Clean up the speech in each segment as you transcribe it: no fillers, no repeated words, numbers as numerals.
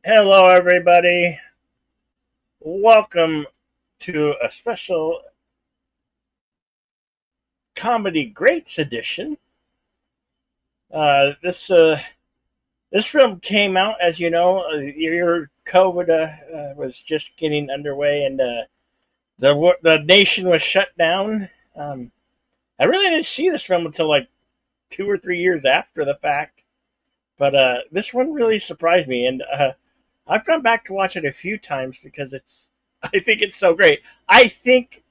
Hello, everybody. Welcome to a special Comedy Greats edition. This film came out, as you know, your COVID was just getting underway, and the nation was shut down. I really didn't see this film until like 2 or 3 years after the fact, but this one really surprised me, and I've gone back to watch it a few times because it's. I think it's so great. I think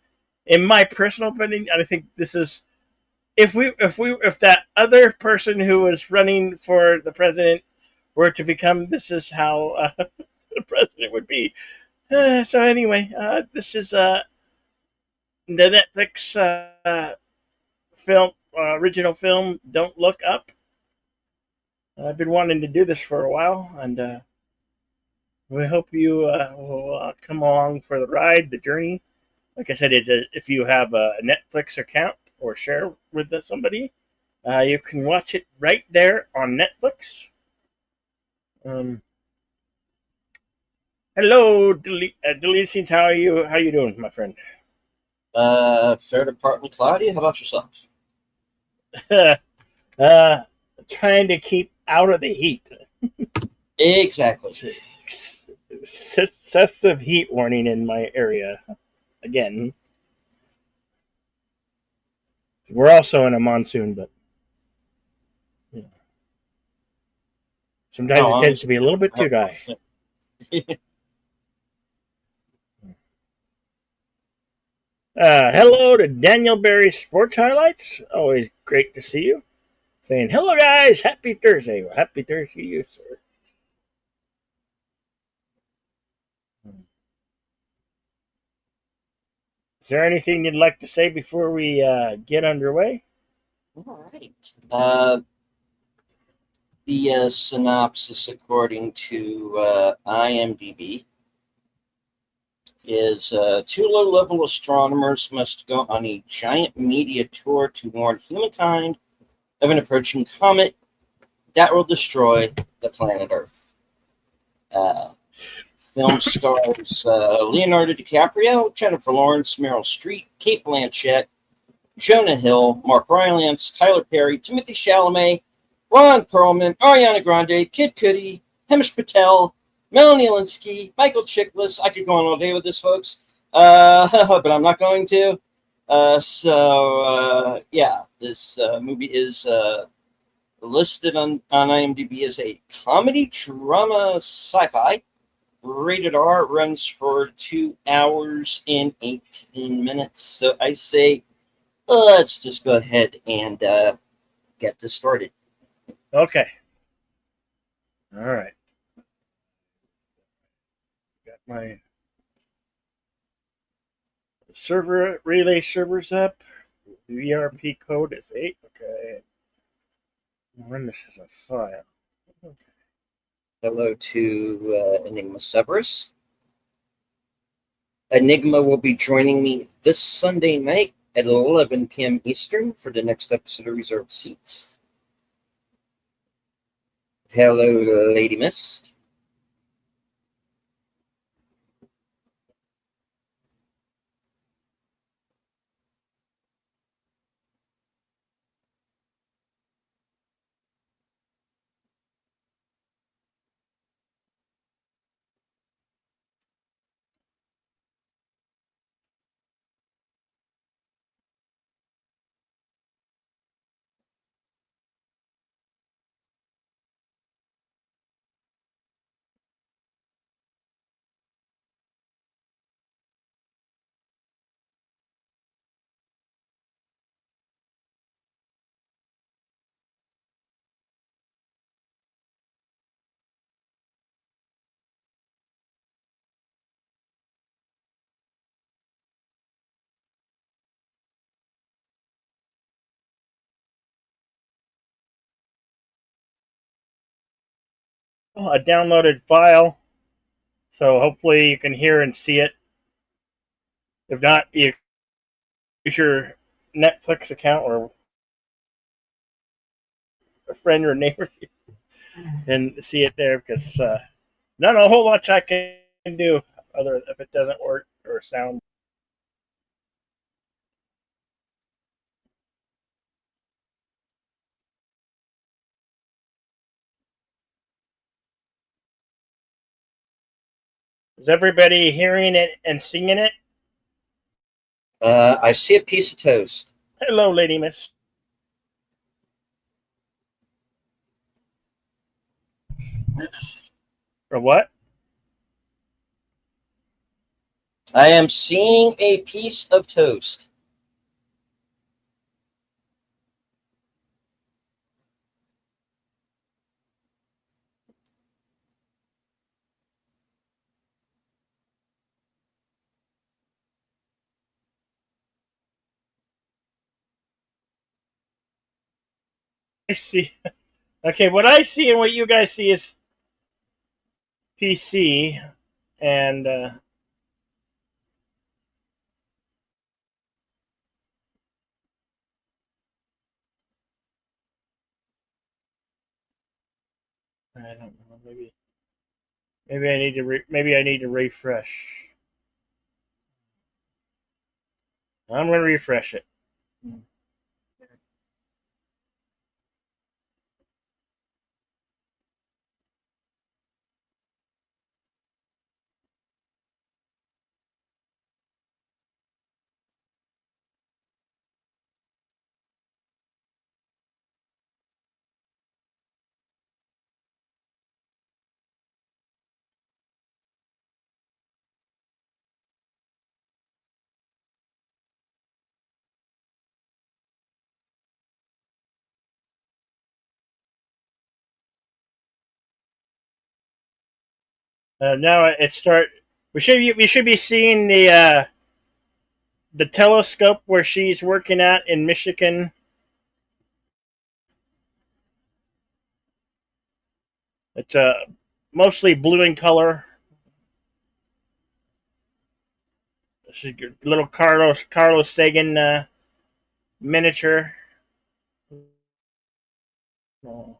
in my personal opinion, I think this is if that other person who was running for the president were to become, this is how the president would be. So anyway, this is the Netflix film original film. Don't Look Up. I've been wanting to do this for a while, and we hope you will come along for the ride, the journey. Like I said, if you have a Netflix account or share with somebody, you can watch it right there on Netflix. Um, Deleted Scenes. How are you? How you doing, my friend? Fair to partly cloudy. How about yourself? uh, Trying to keep out of the heat. Exactly. Excessive heat warning in my area. Again, we're also in a monsoon, but you know, sometimes No, it I'm tends just to be a little bit too dry. 100%. Hello to Daniel Berry Sports Highlights. Always great to see you. Saying hello, guys. Happy Thursday. Well, happy Thursday to you, sir. Is there anything you'd like to say before we get underway? All right. The synopsis, according to IMDb, is two low-level astronomers must go on a giant media tour to warn humankind of an approaching comet that will destroy the planet Earth. Uh, Film stars Leonardo DiCaprio, Jennifer Lawrence, Meryl Streep, Kate Blanchett, Jonah Hill, Mark Rylance, Tyler Perry, Timothy Chalamet, Ron Perlman, Ariana Grande, Kid Cudi, Hemish Patel, Melanie Linsky, Michael Chiklis. I could go on all day with this, folks, but I'm not going to. Yeah, this movie is listed on IMDb as a comedy, drama, sci-fi. Rated R, runs for 2 hours and 18 minutes. So I say, let's just go ahead and get this started. Okay. All right. Got my server relay servers up. The ERP code is 8. Okay. When this is a file. Okay. Hello to Enigma Severus. Enigma will be joining me this Sunday night at 11 p.m. Eastern for the next episode of Reserved Seats. Hello, Lady Mist. Oh, a downloaded file. So hopefully you can hear and see it. If not, you use your Netflix account or a friend or neighbor and see it there because Not a whole lot I can do other if it doesn't work or sound. Is everybody hearing it and singing it? I see a piece of toast. Hello, Lady Miss. Or what? I am seeing a piece of toast. I see. Okay, what I see and what you guys see is PC, and I don't know. Maybe maybe I need to refresh. I'm gonna refresh it. Now it start. We should be seeing the telescope where she's working at in Michigan. It's mostly blue in color. This is a little Carlos Sagan miniature. Oh,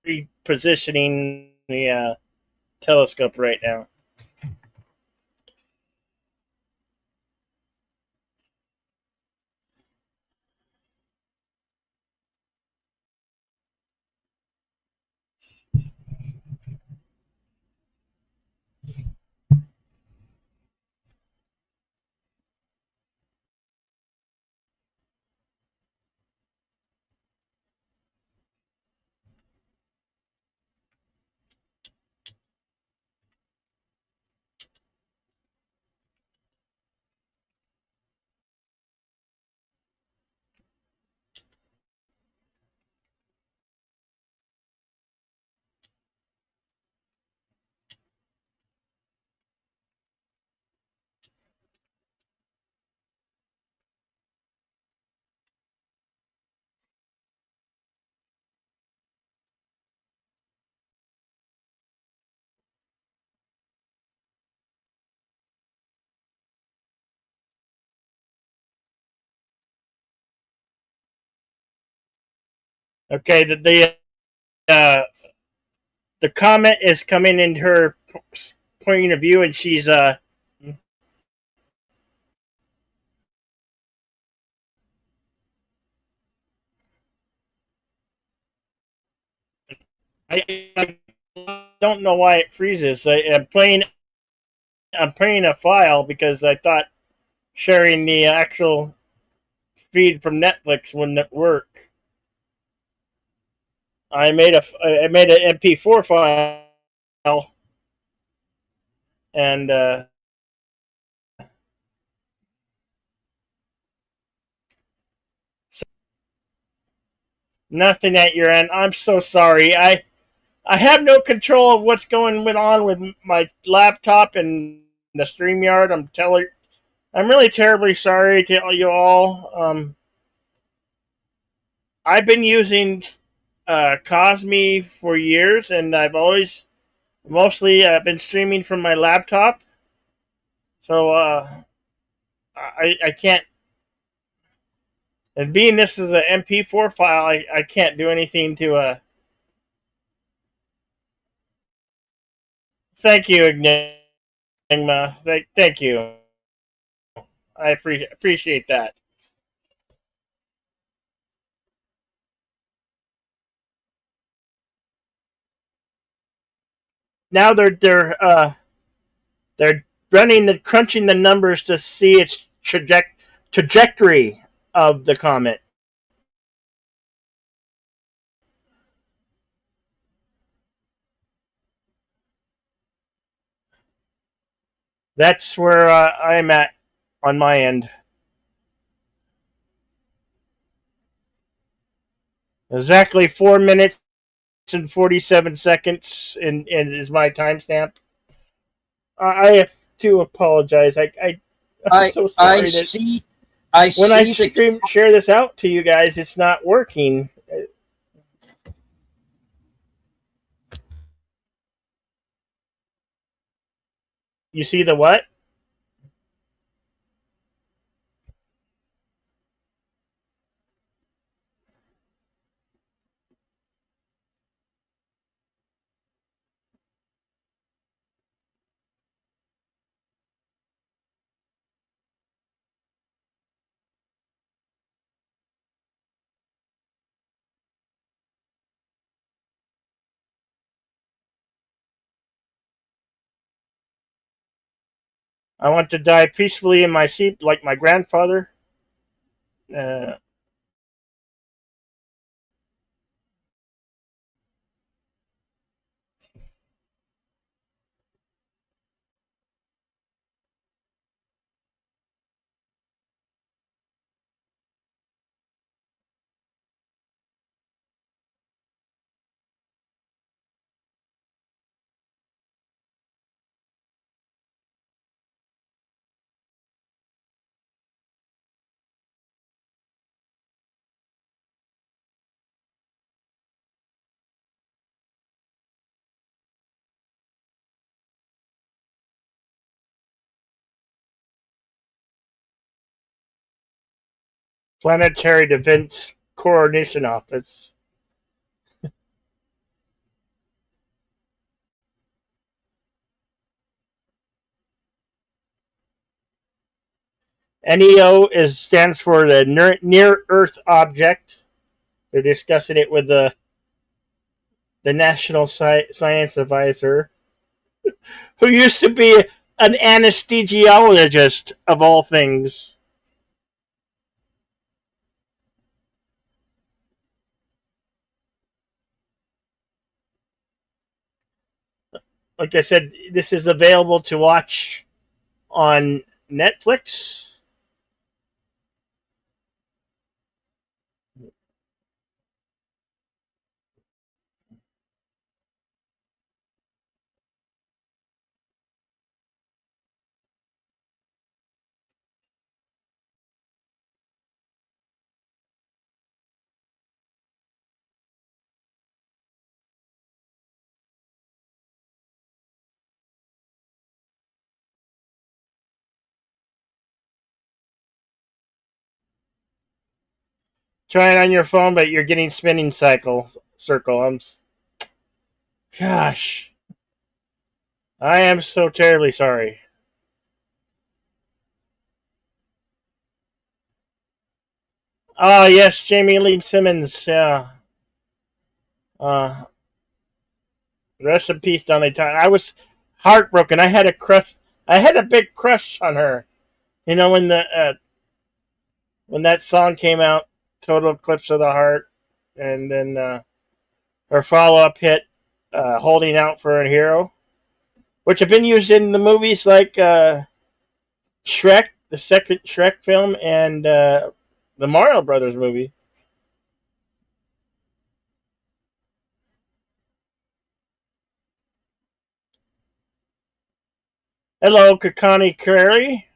repositioning the telescope right now. Okay, uh, the comet is coming in her point of view, and she's I don't know why it freezes. I'm playing a file because I thought sharing the actual feed from Netflix wouldn't work. I made an MP4 file, and nothing at your end. I'm so sorry. I have no control of what's going on with my laptop and the StreamYard. I'm really terribly sorry to you all. I've been using Cosme for years, and I've always mostly been streaming from my laptop. So I can't. And being this is an MP4 file, I can't do anything to. Thank you, Enigma. Thank you. I appreciate that. Now they're crunching the numbers to see its trajectory of the comet. That's where I'm at on my end. Exactly 4 minutes and 47 seconds, and is my timestamp. I have to apologize. I'm I so I sorry that see I when I see the share this out to you guys, it's not working. You see the what? I want to die peacefully in my seat like my grandfather. Uh, Planetary Defense Coordination Office. NEO is stands for the Near Earth Object. They're discussing it with the National Science Advisor, who used to be an anesthesiologist of all things. Like I said, this is available to watch on Netflix. Try it on your phone, but you're getting spinning circle. Gosh, I am so terribly sorry. Ah, yes, Jamie Lee Simmons. Yeah. Uh, Rest in peace, Donny Tyler. I was heartbroken. I had a crush. I had a big crush on her. You know when that song came out, "Total Eclipse of the Heart," and then her follow-up hit, "Holding Out for a Hero," which have been used in the movies like Shrek, the second Shrek film, and the Mario Brothers movie. Hello, Kakani Curry.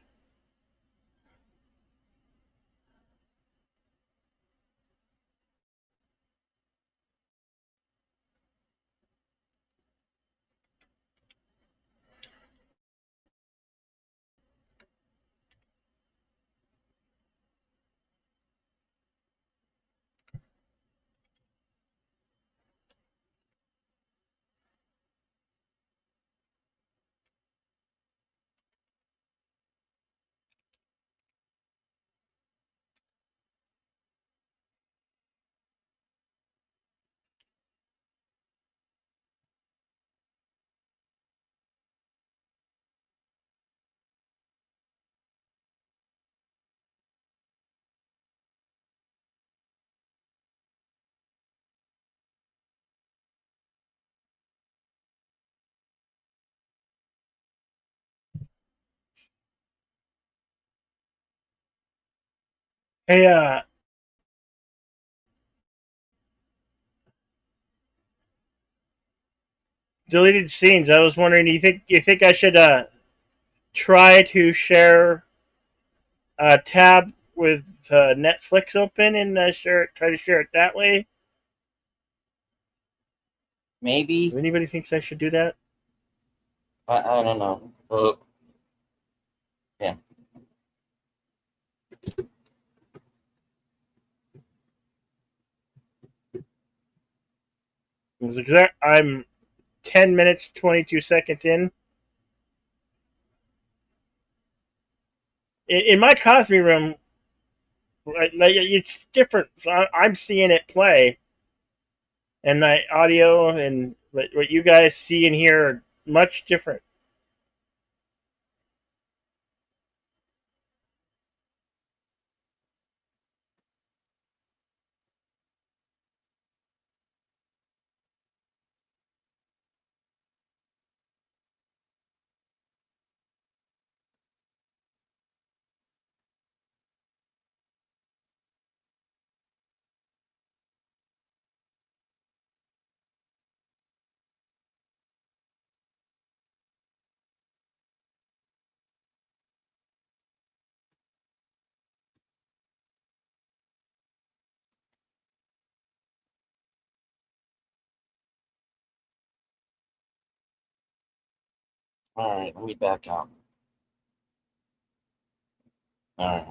Hey, deleted scenes. I was wondering, do you think I should try to share a tab with Netflix open and try to share it that way? Maybe. If anybody thinks I should do that? I don't know. Yeah. I'm 10 minutes 22 seconds in. In my Cosby room, like it's different. So I'm seeing it play, and my audio and what you guys see and hear are much different. All right. Let me back out. All right.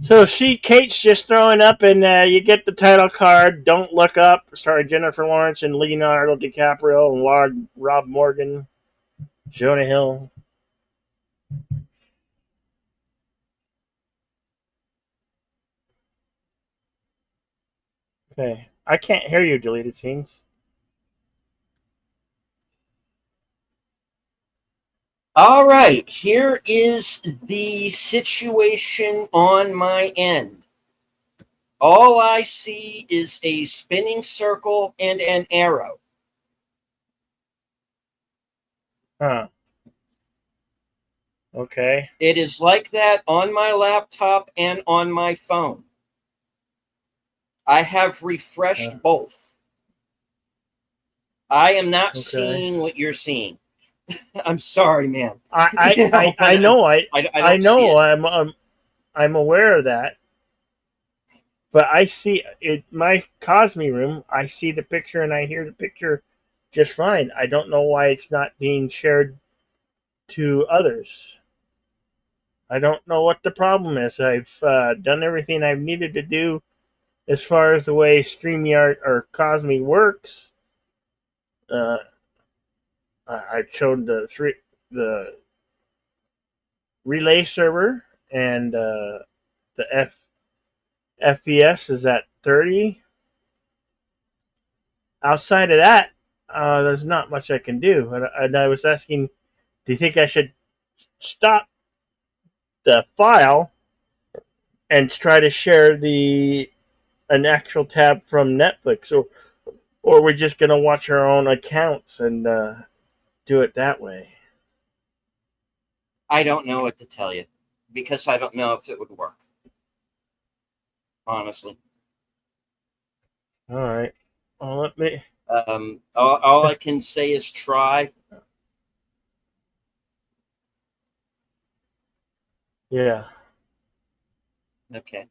So Kate's just throwing up, and you get the title card. Don't look up. Starring Jennifer Lawrence and Leonardo DiCaprio and Rob Morgan, Jonah Hill. Okay, I can't hear you. Deleted scenes. All right. Here is the situation on my end. All I see is a spinning circle and an arrow. Huh. Okay. It is like that on my laptop and on my phone. I have Uh, refreshed both. I am not okay. seeing what you're seeing. I'm sorry, man. I I You know, I, but I know I I don't see know it. I'm aware of that. But I see it my Cosme room. I see the picture and I hear the picture just fine. I don't know why it's not being shared to others. I don't know what the problem is. I've done everything I've needed to do as far as the way StreamYard or Cosme works. Uh, I showed the relay server and the FPS is at 30. Outside of that, there's not much I can do. And I was asking, do you think I should stop the file and try to share the an actual tab from Netflix, or we're just gonna watch our own accounts and do it that way? I don't know what to tell you because I don't know if it would work, honestly. All right. Well, let me. All I can say is try. Yeah. Okay.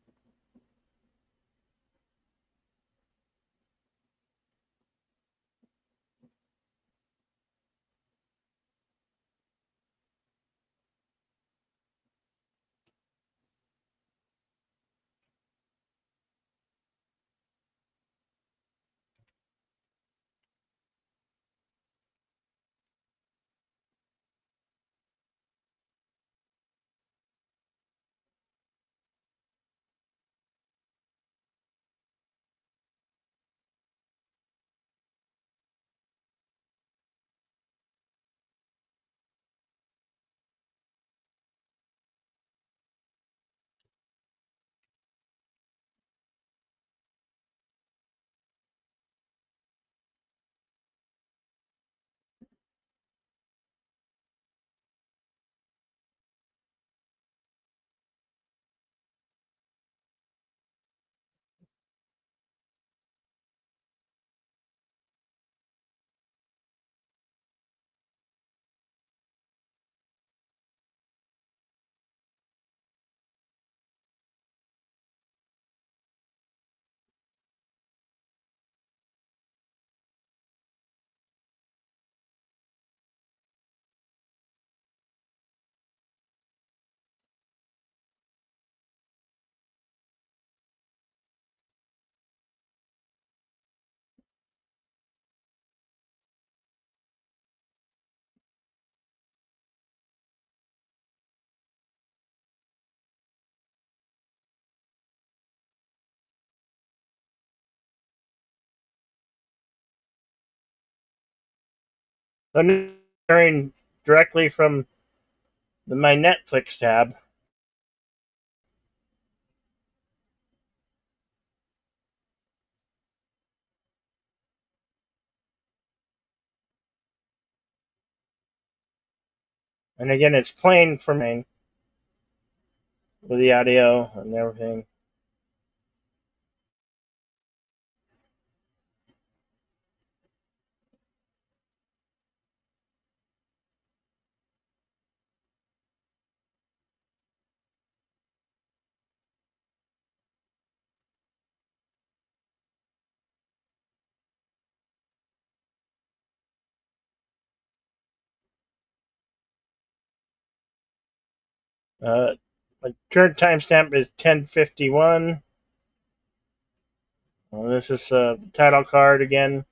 I'm sharing directly from my Netflix tab. And again, it's playing for me with the audio and everything. Uh, my current timestamp is 10:51. Well, this is a title card again.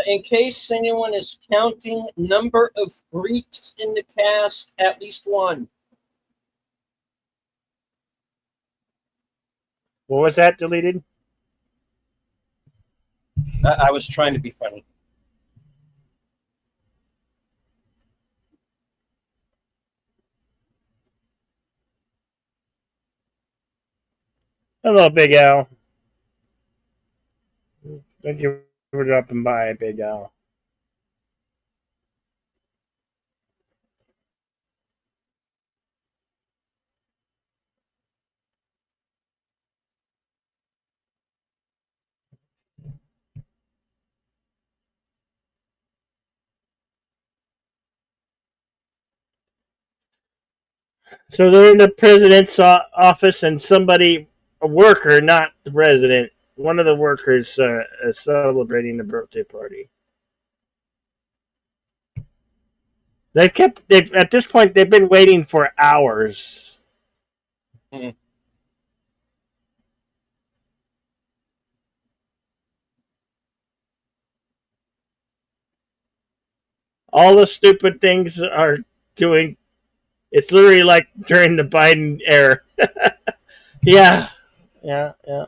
In case anyone is counting, number of Greeks in the cast, at least one. What was that deleted? I was trying to be funny. Hello, Big Al. Thank you for dropping by, Big Al. So they're in the president's office, and somebody, a worker, not the president, one of the workers, is celebrating the birthday party. They've at this point they've been waiting for hours. Hmm. All the stupid things are doing. It's literally like during the Biden era. Yeah, yeah, yeah.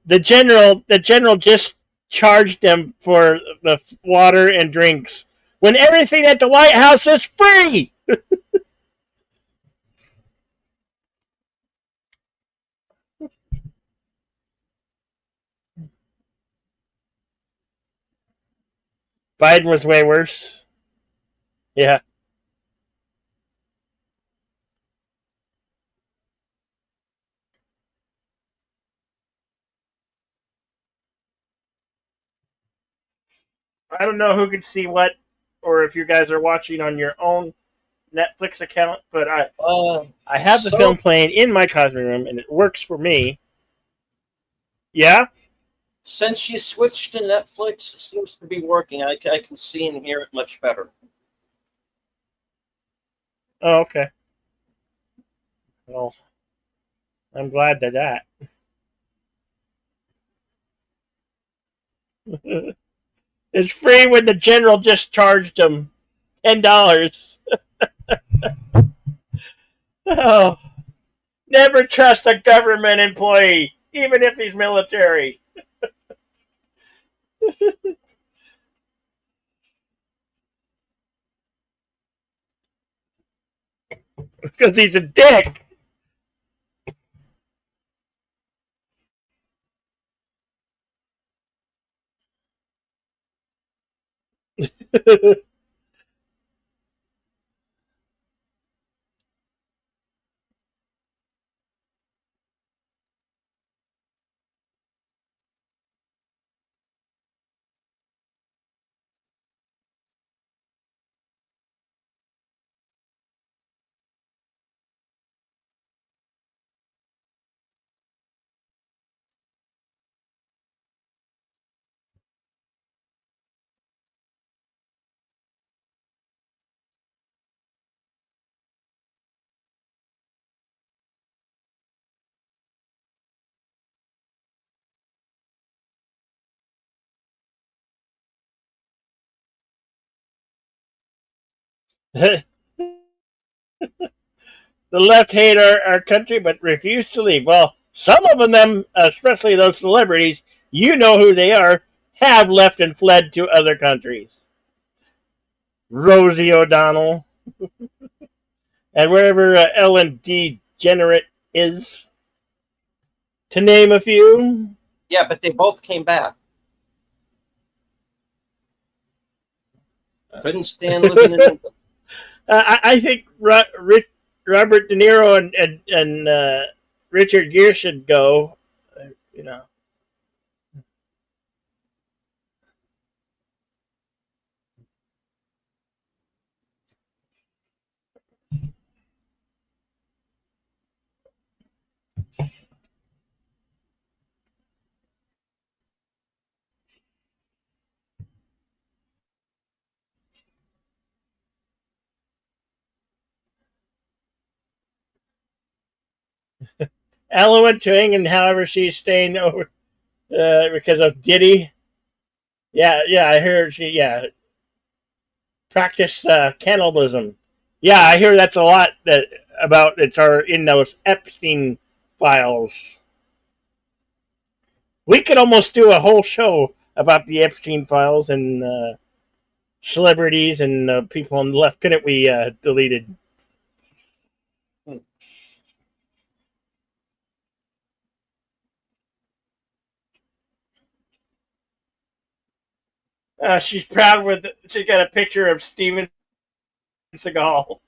The general just charged them for the water and drinks when everything at the White House is free. Biden was way worse. Yeah, I don't know who could see what, or if you guys are watching on your own Netflix account, but Uh, I have the film so playing in my cosplay room, and it works for me. Yeah. since you switched to Netflix, it seems to be working. I can see and hear it much better. Oh, okay. Well, I'm glad that. It's free when the general just charged him $10. Oh, never trust a government employee, even if he's military, because he's a dick. The left hate our country but refuse to leave. Well, some of them, especially those celebrities, you know who they are, have left and fled to other countries. Rosie O'Donnell, and wherever Ellen DeGenerate is, to name a few. Yeah, but they both came back. Couldn't stand living in England. I think Robert De Niro and Richard Gere should go. You know, Ella went to England. However, she's staying over because of Diddy. Yeah, yeah, I heard she practiced cannibalism. Yeah, I hear that's a lot that about it's our in those Epstein files. We could almost do a whole show about the Epstein files and celebrities and people on the left, couldn't we? Deleted. She's proud with. She got a picture of Steven Seagal.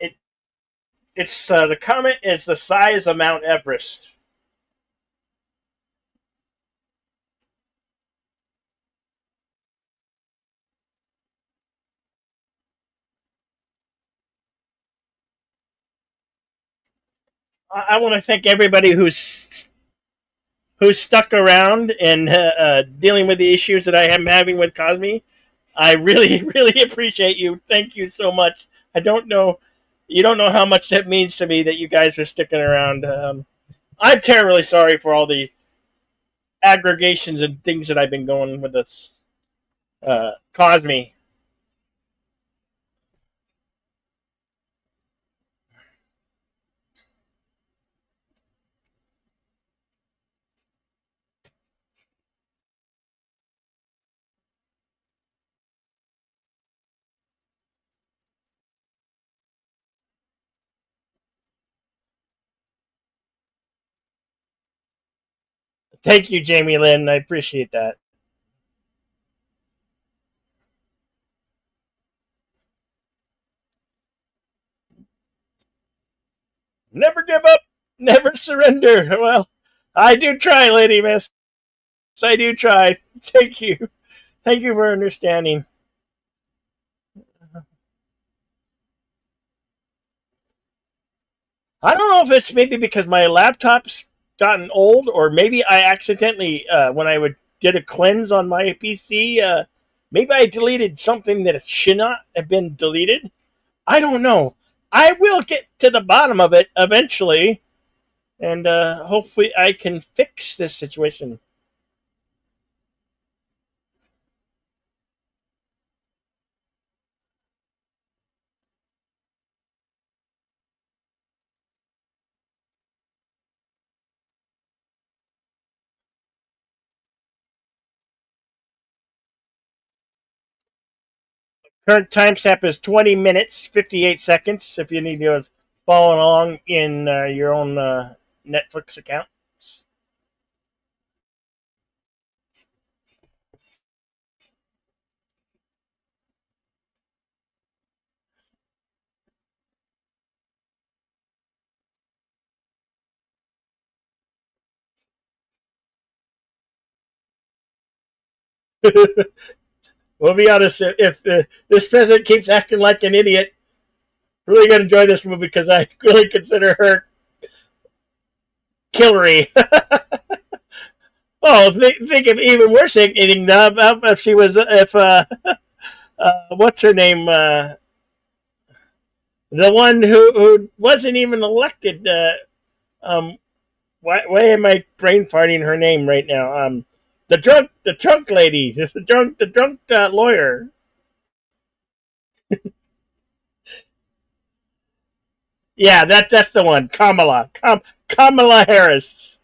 It it's the comet is the size of Mount Everest. I want to thank everybody who's stuck around and dealing with the issues that I am having with Cosme. I really, really appreciate you. Thank you so much. I don't know, you don't know how much that means to me that you guys are sticking around. I'm terribly sorry for all the aggregations and things that I've been going with this Cosme. Thank you, Jamie Lynn. I appreciate that. Never give up, never surrender. Well, I do try, Lady Miss. I do try. Thank you. Thank you for understanding. I don't know if it's maybe because my laptop's gotten old, or maybe I accidentally, when I would did a cleanse on my PC, maybe I deleted something that should not have been deleted. I don't know. I will get to the bottom of it eventually, and hopefully I can fix this situation. Current timestamp is 20 minutes 58 seconds. If you need to follow along in your own Netflix account. We'll be honest. If this president keeps acting like an idiot, really gonna enjoy this movie because I really consider her Hillary. Oh, think of even worse eating if she was if what's her name the one who wasn't even elected. Why am I brain farting her name right now? The drunk lady, the drunk lawyer. Yeah, that's the one. Kamala Harris.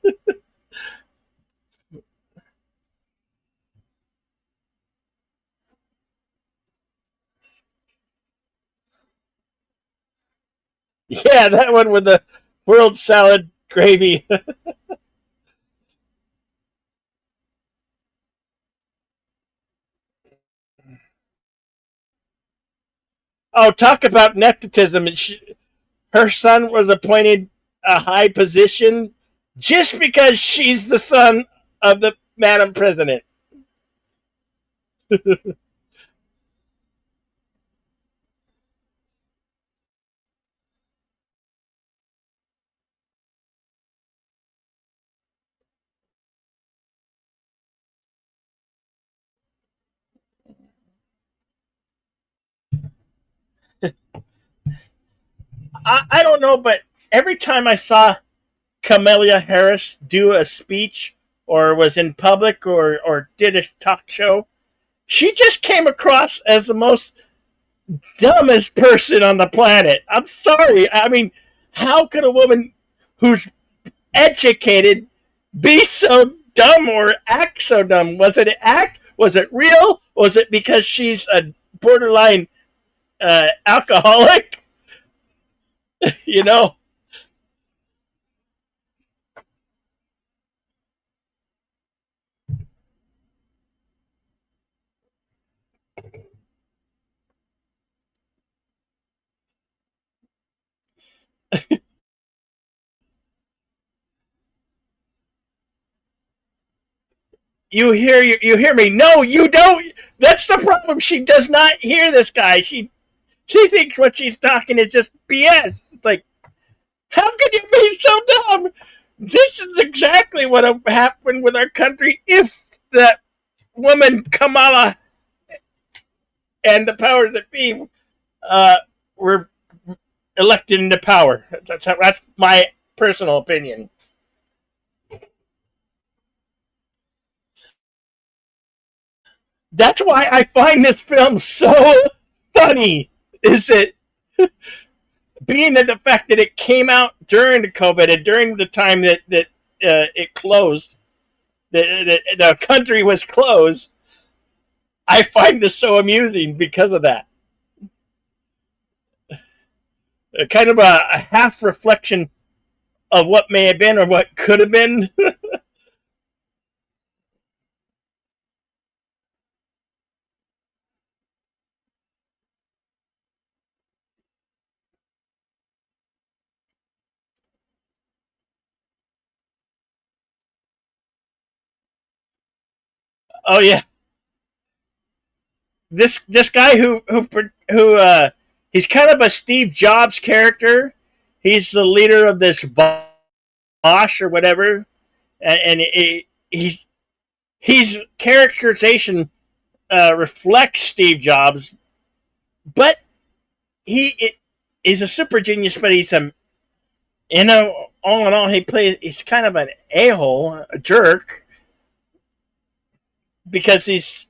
Yeah, that one with the world salad gravy. Oh, talk about nepotism. Her son was appointed a high position just because she's the son of the Madam President. I don't know, but every time I saw Kamala Harris do a speech or was in public or did a talk show, she just came across as the most dumbest person on the planet. I'm sorry. I mean, how could a woman who's educated be so dumb or act so dumb? Was it an act? Was it real? Was it because she's a borderline alcoholic? You know, you hear me. No, you don't. That's the problem. She does not hear this guy. She thinks what she's talking is just BS. It's like, how could you be so dumb? This is exactly what would happen with our country if that woman Kamala and the powers that be uh, were elected into power. That's my personal opinion. That's why I find this film so funny. Is it being that the fact that it came out during the COVID and during the time that it closed, the country was closed. I find this so amusing because of that. Kind of a half reflection of what may have been or what could have been. Oh yeah, this guy who he's kind of a Steve Jobs character. He's the leader of this Bosch or whatever, and he's characterization reflects Steve Jobs, but he's a super genius. But he's a all in all he's kind of an a hole, a jerk, because his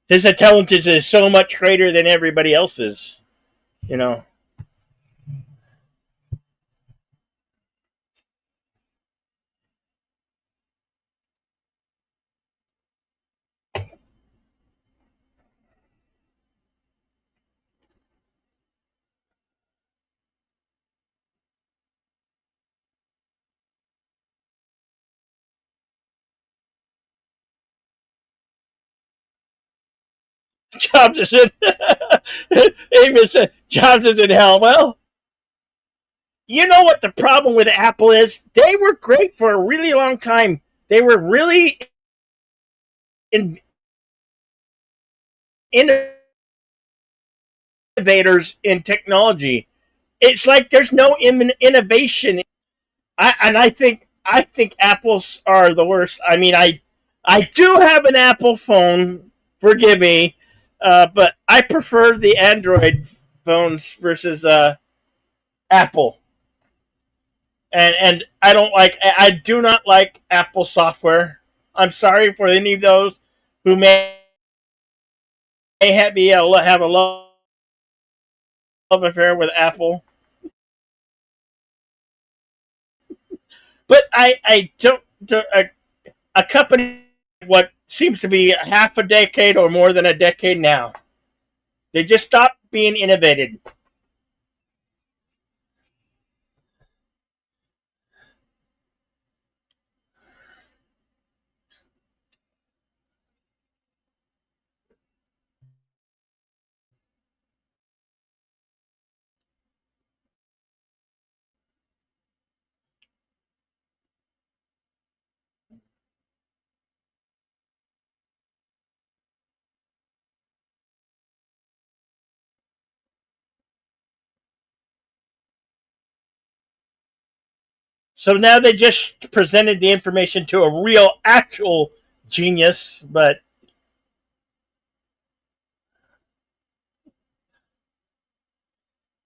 intelligence is so much greater than everybody else's. You know. Jobs is in. Amos said, Jobs is in hell. Well, you know what the problem with Apple is? They were great for a really long time. They were really in, innovators in technology. It's like there's no innovation. I think apples are the worst. I mean, I do have an Apple phone. Forgive me, but I prefer the Android phones versus Apple. And I do not like Apple software. I'm sorry for any of those who may have a love affair with Apple, but I don't. A company what seems to be half a decade or more than a decade now. They just stopped being innovated. So now they just presented the information to a real, actual genius. But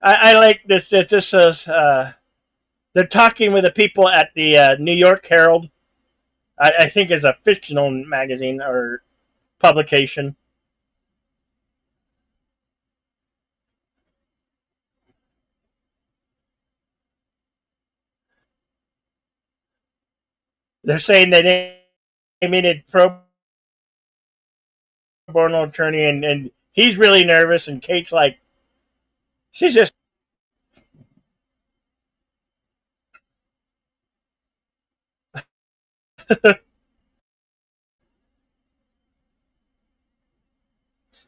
I like this. This is they're talking with the people at the New York Herald. I think it's a fictional magazine or publication. They're saying that they needed pro bono attorney, and he's really nervous, and Kate's like, she's just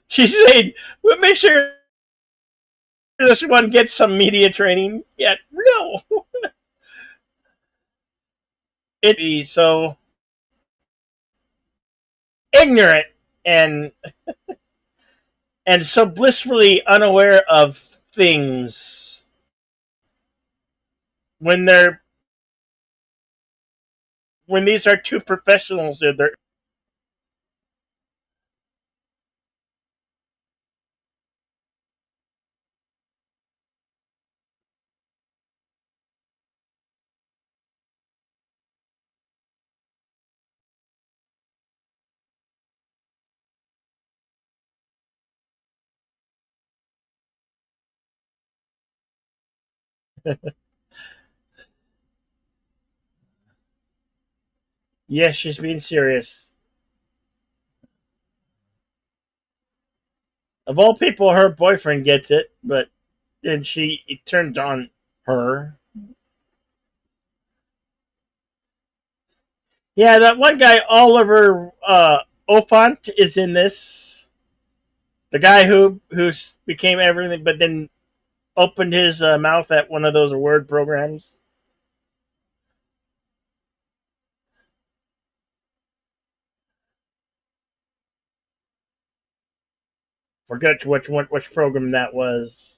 she's saying, well, make sure this one gets some media training. Yet no, it be so ignorant and so blissfully unaware of things when these are two professionals. They're yes, she's being serious. Of all people, her boyfriend gets it, but then it turned on her. Yeah, that one guy, Oliver Ofant, is in this. The guy who became everything, but then opened his mouth at one of those word programs. Forget which program that was.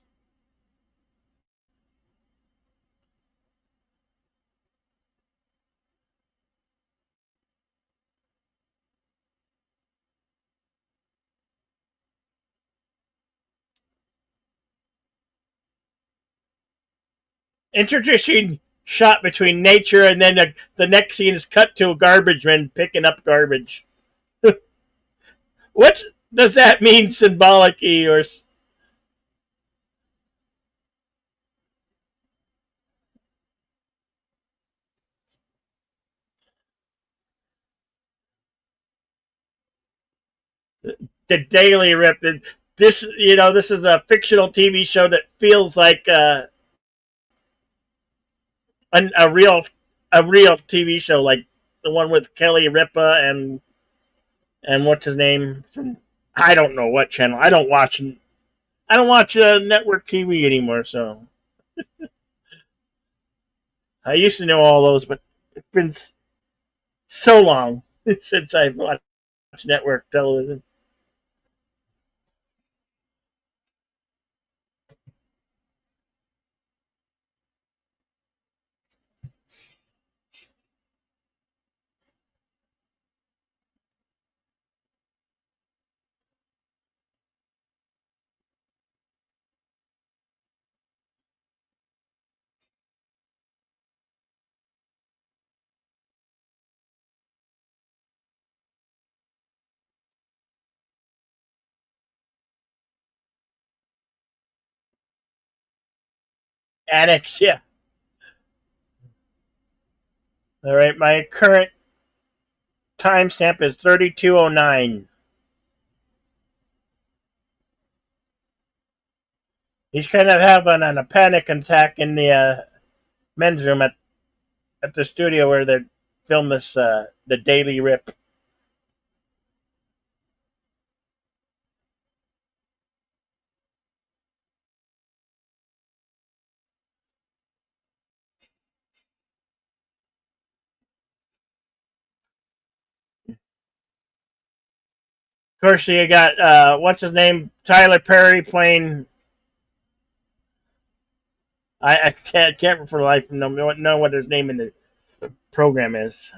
Interesting shot between nature, and then the next scene is cut to a garbage man picking up garbage. What does that mean symbolically, or the Daily Rip? This, this is a fictional TV show that feels like a real TV show, like the one with Kelly Ripa and what's his name from. I don't know what channel. I don't watch network TV anymore. So I used to know all those, but it's been so long since I've watched network television. Annex, yeah. All right, my current timestamp is 32:09. He's kind of having a panic attack in the men's room at the studio where they film this the Daily Rip. Of course, you got what's his name, Tyler Perry playing. I can't for the life of know what his name in the program is.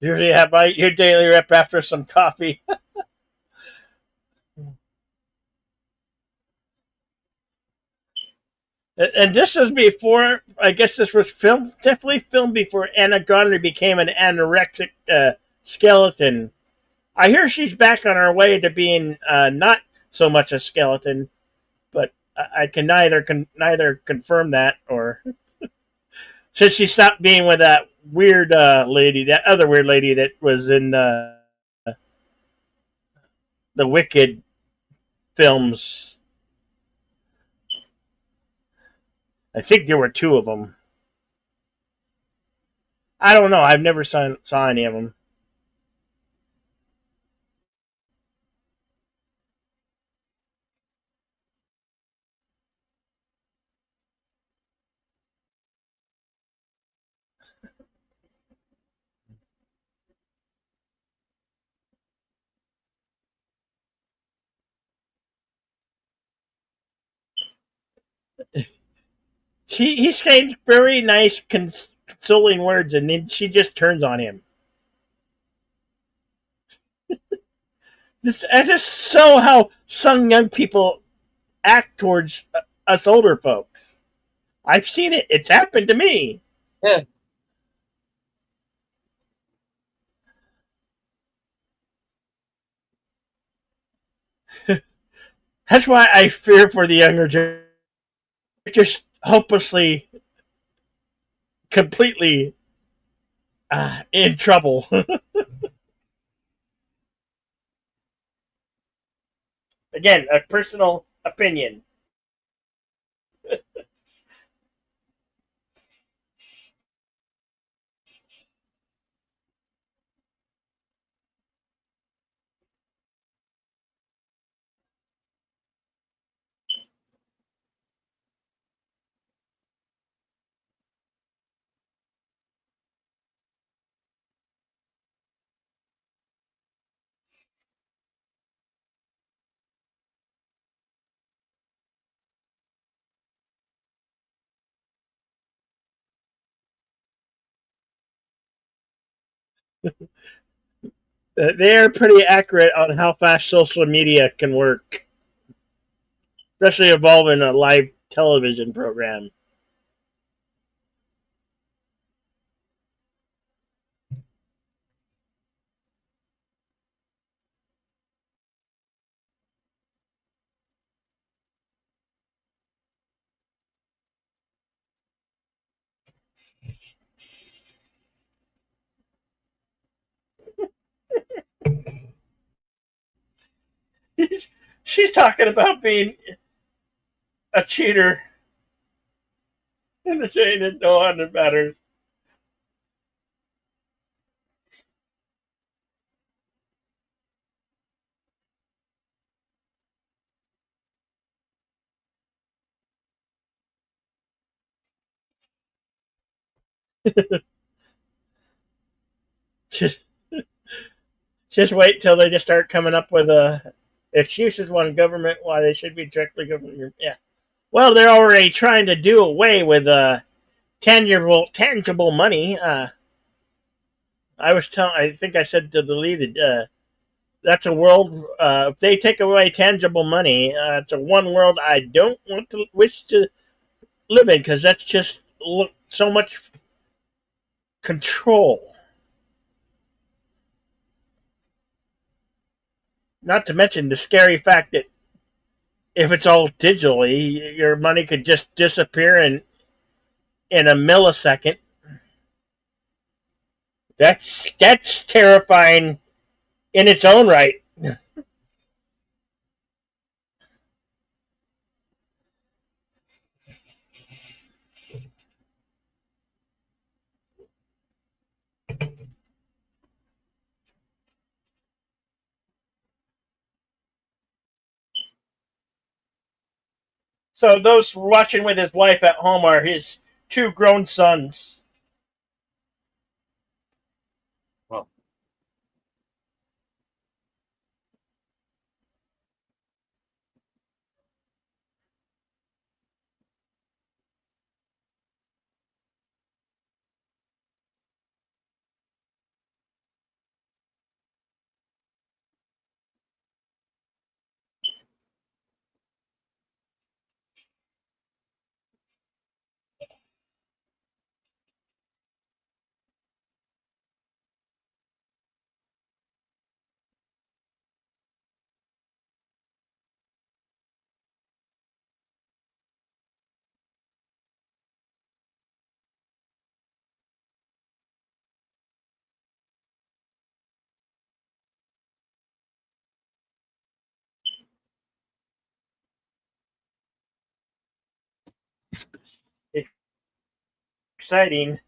Usually, you have your Daily Rip after some coffee. And this is before, I guess this was definitely filmed before Anna Gunner became an anorexic skeleton. I hear she's back on her way to being not so much a skeleton, but I can neither confirm that or since she stopped being with that weird lady, that other weird lady that was in the Wicked films. I think there were two of them. I don't know. I've never saw any of them. He's saying very nice, consoling words, and then she just turns on him. I just so how some young people act towards us older folks. I've seen it. It's happened to me. Yeah, That's why I fear for the younger generation. Just hopelessly, completely in trouble. Again, a personal opinion. They are pretty accurate on how fast social media can work, especially involving a live television program. She's talking about being a cheater and saying that no one matters. Just, just wait till they just start coming up with excuses on government why they should be directly government. Yeah. Well, they're already trying to do away with tangible money. I think I said to deleted. That's a world. If they take away tangible money, it's a one world I don't want to wish to live in because that's just so much control. Not to mention the scary fact that if it's all digitally, your money could just disappear in a millisecond. That's terrifying in its own right. So those watching with his wife at home are his two grown sons. Well, Exciting.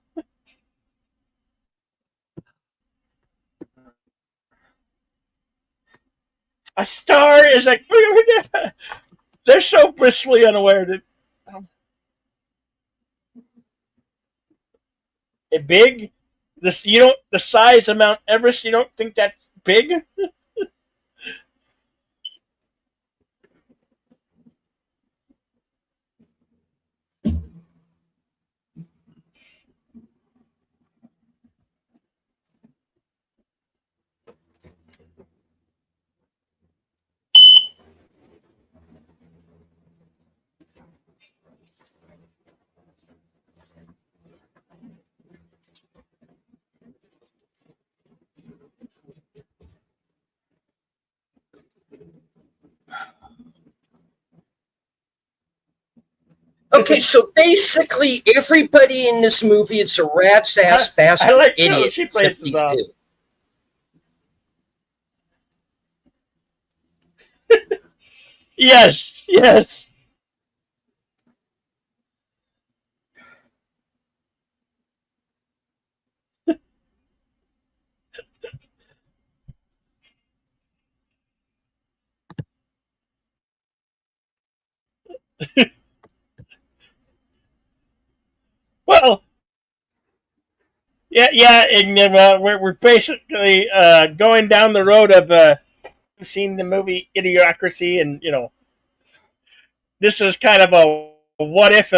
A star is like they're so blissfully unaware that it big. This you don't the size of Mount Everest. You don't think that's big? okay, so basically everybody in this movie is a rat's ass I bastard like how idiot she plays except this these off. two. Yes, yes. Well, yeah, yeah, and we're basically going down the road of seeing the movie Idiocracy, and this is kind of a what if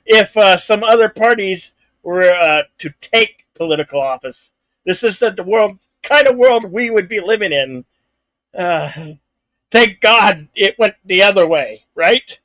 if some other parties were to take political office. This is the world kind of world we would be living in. Uh, thank God it went the other way, right?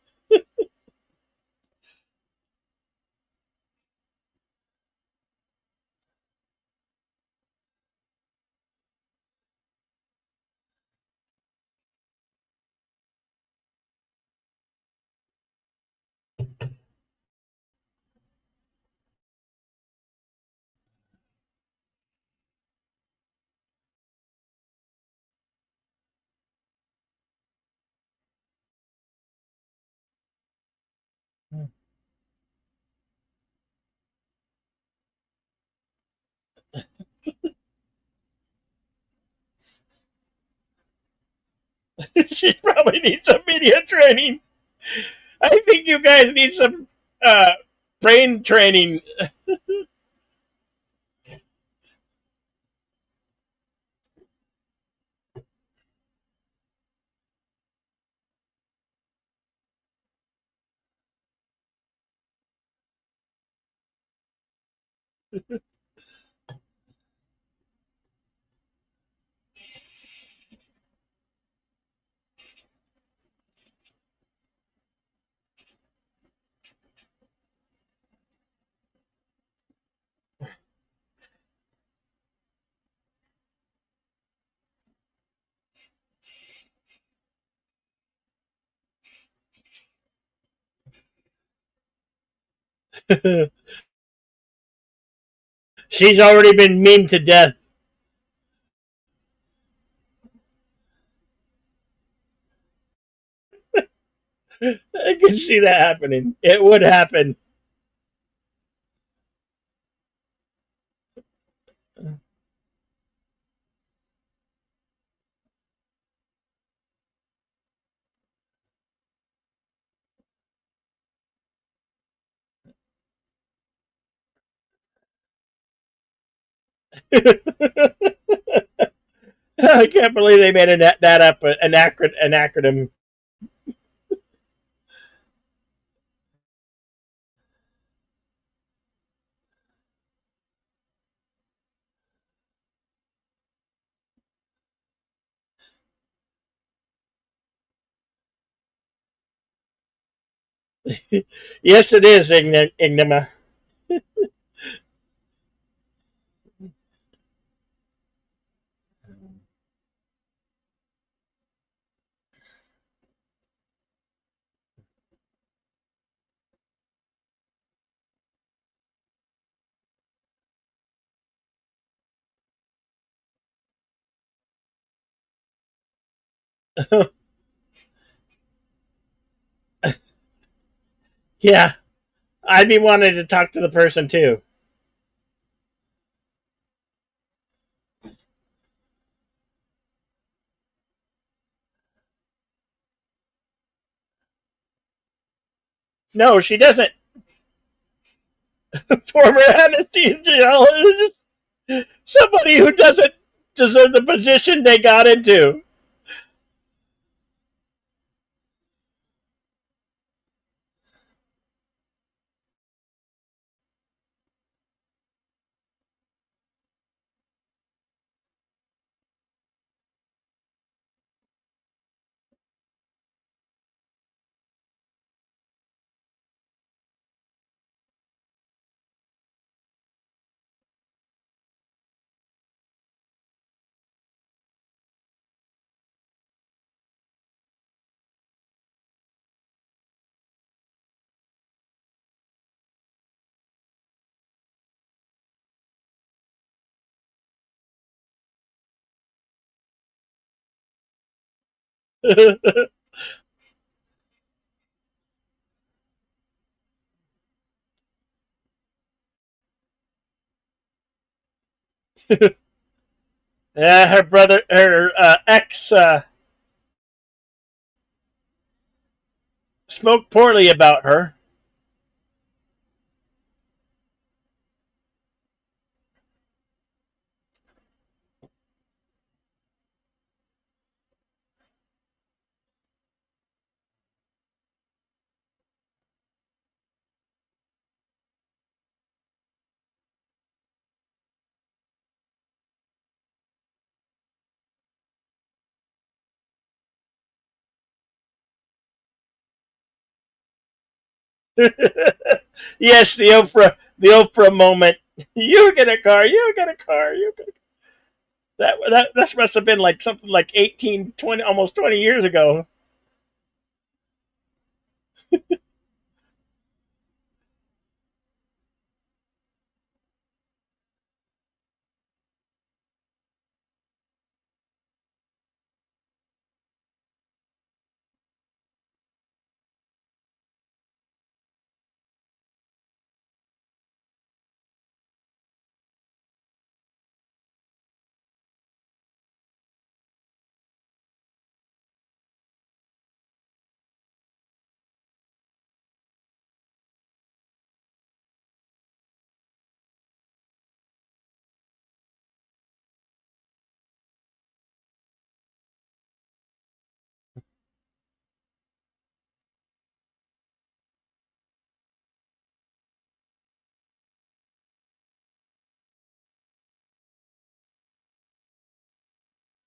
She probably needs some media training. I think you guys need some uh, brain training. She's already been memed to death. I can see that happening. It would happen. I can't believe they made that up an acronym. Yes, it is Ignima. Yeah, I'd be wanting to talk to the person too. No, she doesn't. Former anesthesiologist, somebody who doesn't deserve the position they got into. Her brother, her ex, spoke poorly about her. Yes, the Oprah moment. You get a car. You get a car. You get a that must have been like something like 18, 20, almost 20 years ago.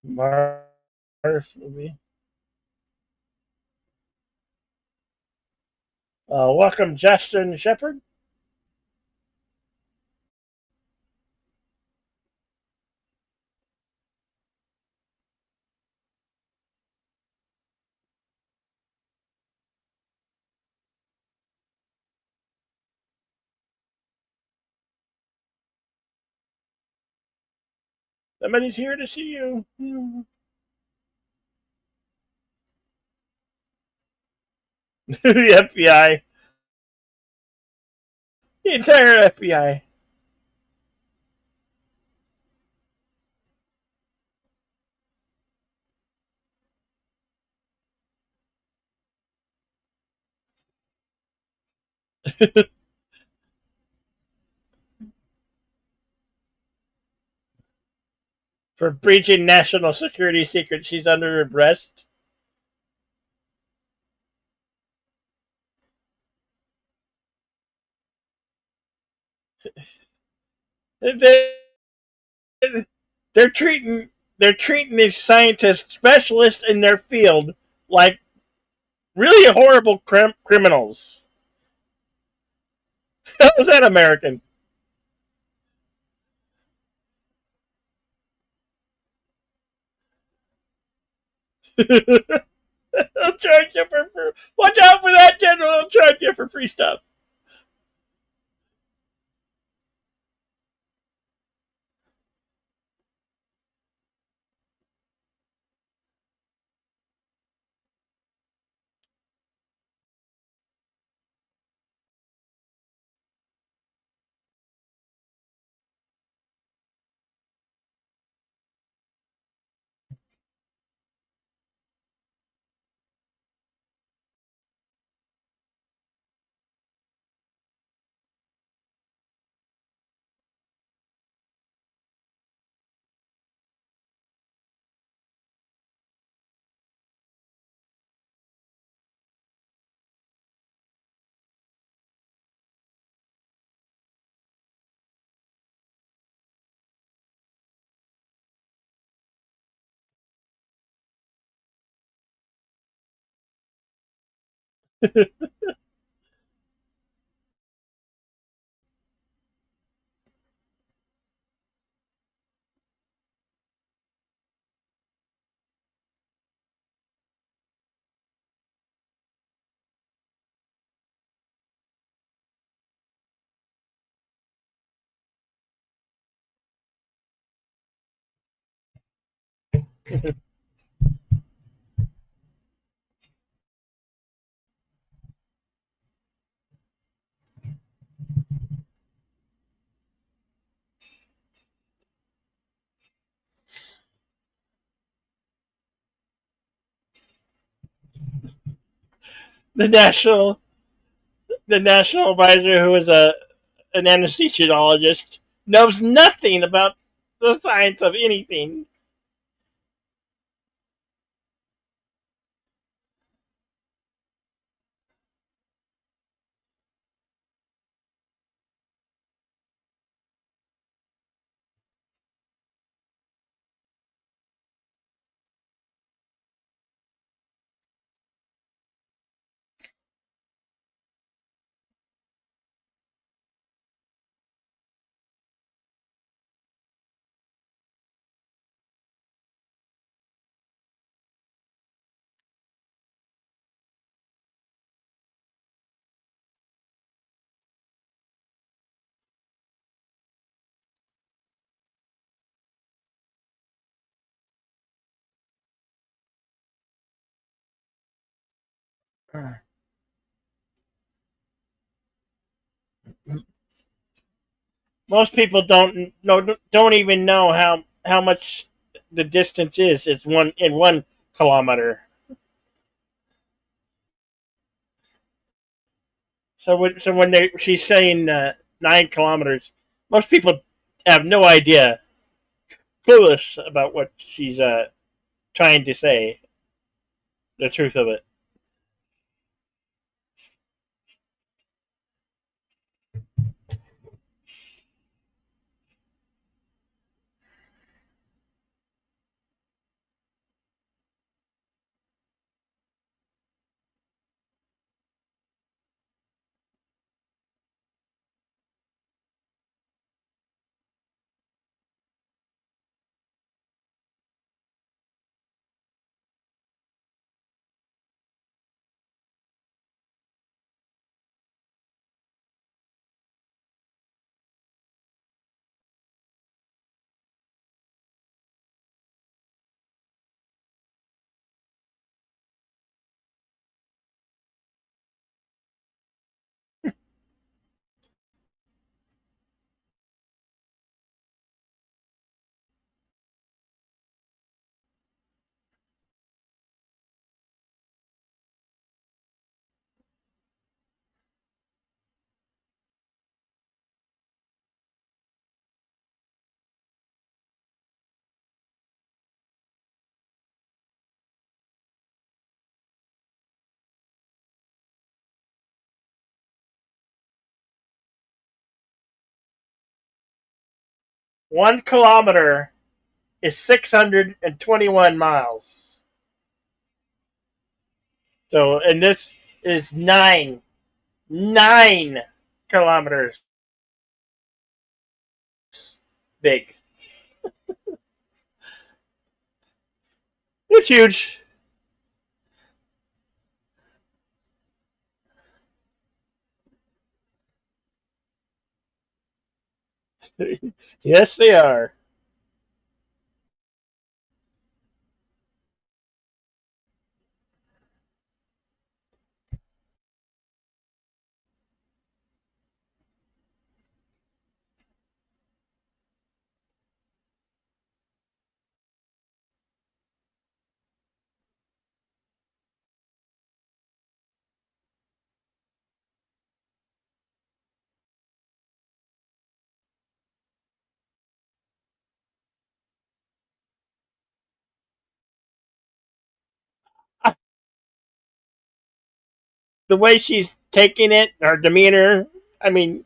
Mars movie. Welcome, Justin Shepard. Somebody's here to see you. The FBI. The entire FBI. For breaching national security secret. She's under arrest. They, they're treating they're treating these scientists specialists in their field like really horrible criminals. How is that American? I'll charge you for watch out for that general. I'll charge you for free stuff. The national the national advisor, who is a an anesthesiologist, knows nothing about the science of anything. Most people don't even know how much the distance is. It's 1 kilometer. So when she's saying 9 kilometers, most people have no idea, clueless about what she's trying to say. The truth of it. 1 kilometer is 621 miles. So, and this is 9 kilometers big. It's huge. Yes, they are. The way she's taking it, her demeanor. I mean,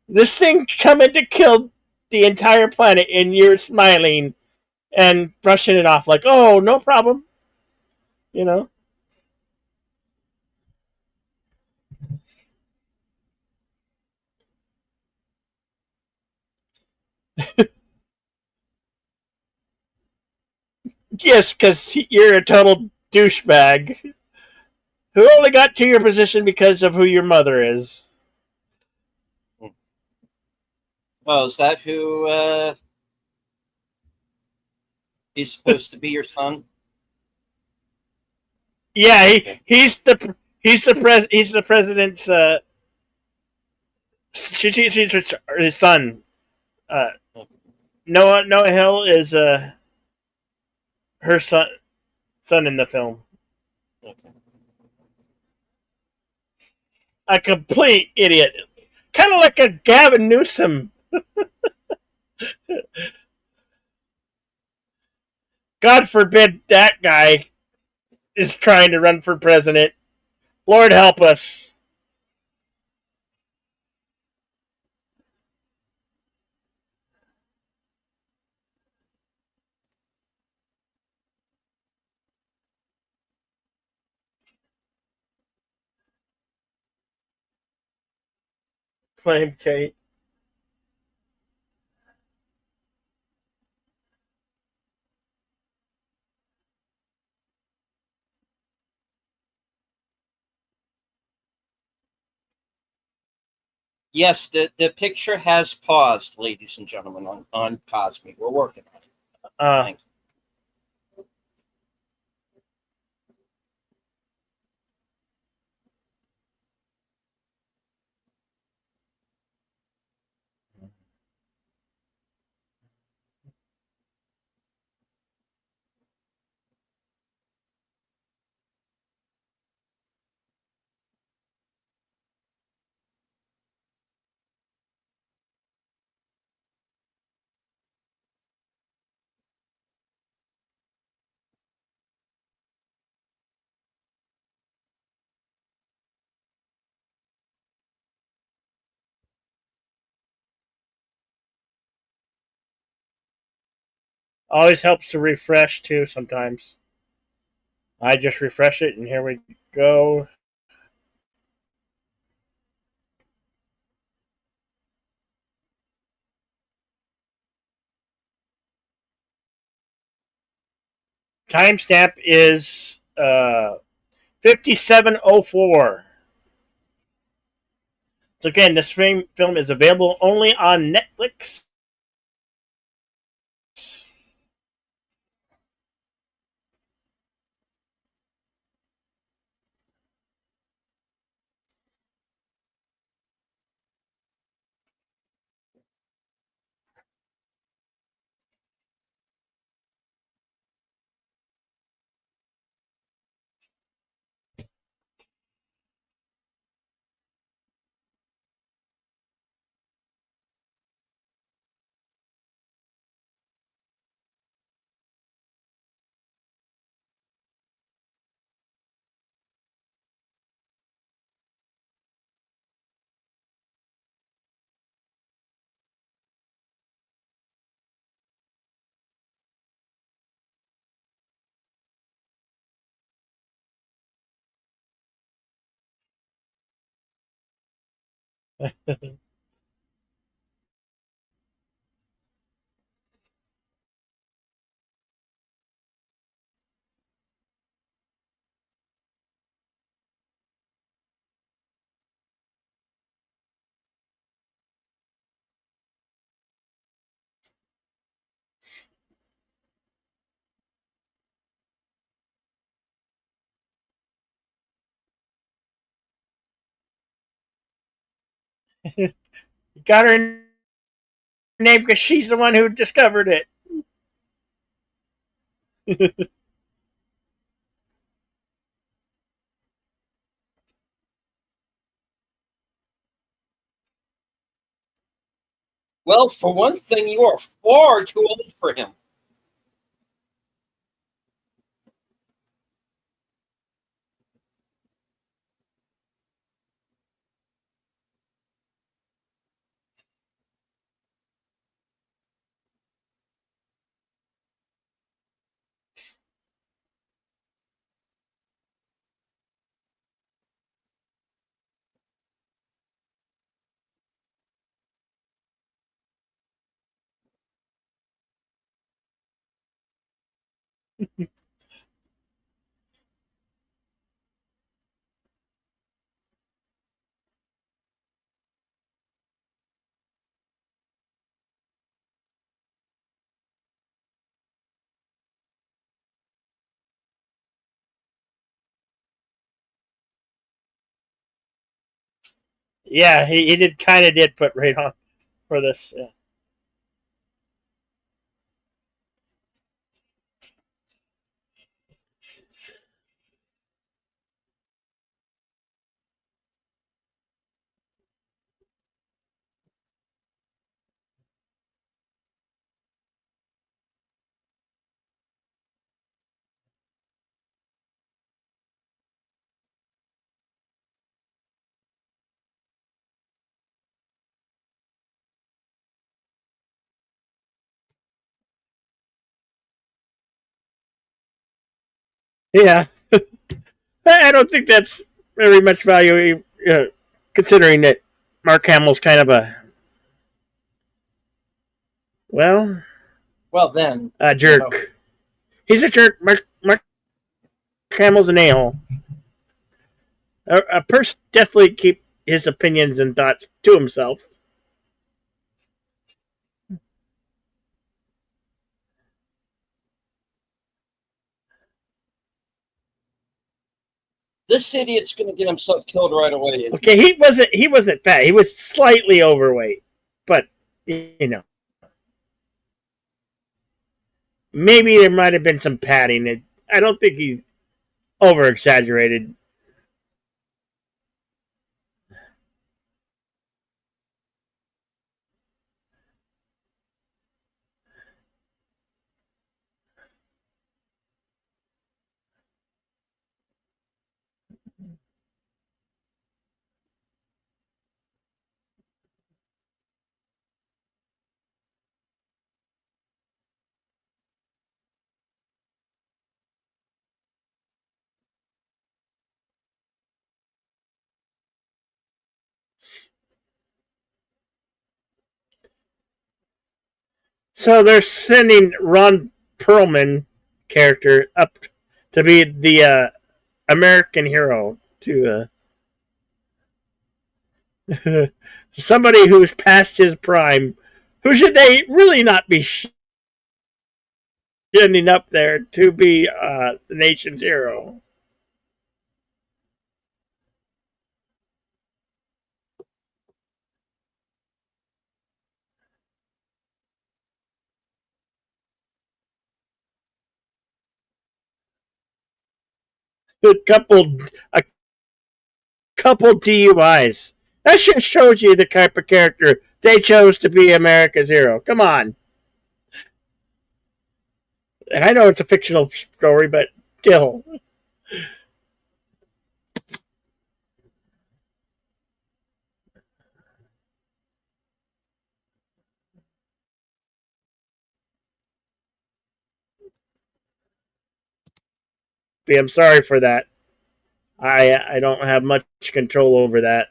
this thing coming to kill the entire planet, and you're smiling and brushing it off like, oh, no problem. You know? Yes, because you're a total douchebag who only got to your position because of who your mother is. Oh, is that who he's supposed to be your son? Yeah, Okay. he's the president's she's his son. Uh, Okay. Noah Hill is her son in the film. Okay. A complete idiot, kind of like a Gavin Newsom. God forbid that guy is trying to run for president. Lord help us. Flame Kate. Yes, the picture has paused, ladies and gentlemen, on Cosme. We're working on it. Uh, Thank always helps to refresh too. Sometimes I just refresh it, and here we go. Timestamp is 5704. So again, this film is available only on Netflix. Got her name because she's the one who discovered it. Well, for one thing, you are far too old for him. Yeah, he did kind of did put right on for this. Yeah. Yeah, I don't think that's very much value, considering that Mark Hamill's kind of well, Well, then, a you know, jerk. He's a jerk. Mark Hamill's an a-hole. A person definitely keep his opinions and thoughts to himself. this idiot's going to get himself killed right away if he. Okay, he wasn't fat. He was slightly overweight, but you know, maybe there might have been some padding. I don't think he's over exaggerated. So they're sending Ron Perlman character up to be the American hero to somebody who's past his prime. Who should they really not be sending up there to be the nation's hero? Couple a couple DUIs. That just shows you the type of character they chose to be America's hero. Come on. And I know it's a fictional story, but still. I'm sorry for that. I don't have much control over that.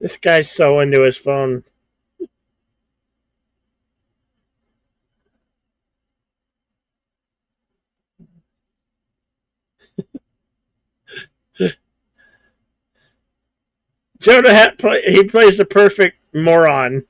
This guy's so into his phone. He plays the perfect moron.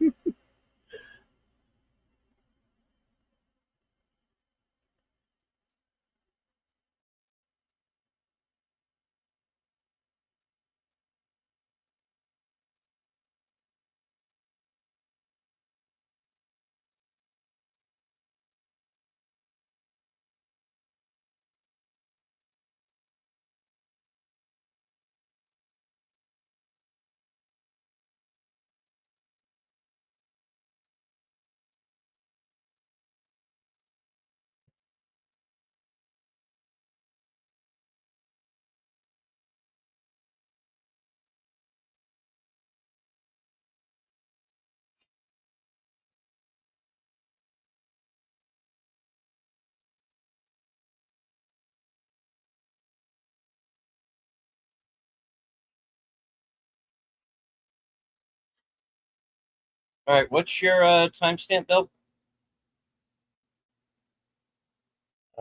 All right, what's your timestamp, Bill?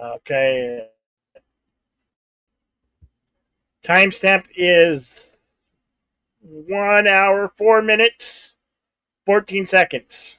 Okay. Timestamp is 1 hour, 4 minutes, 14 seconds.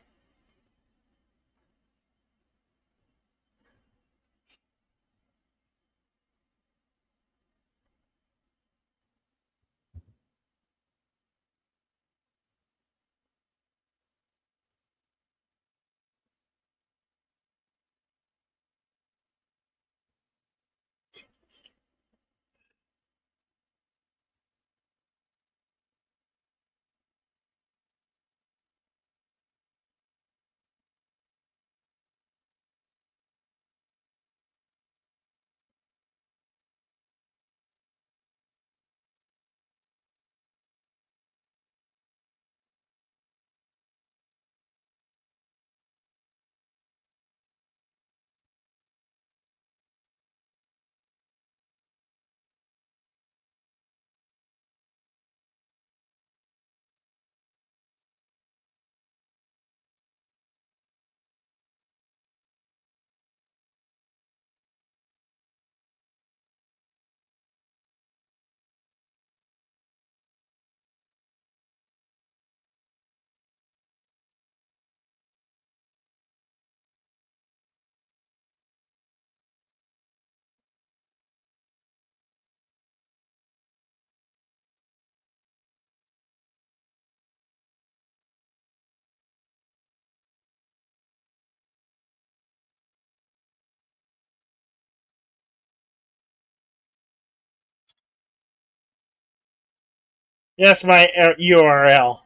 That's my URL.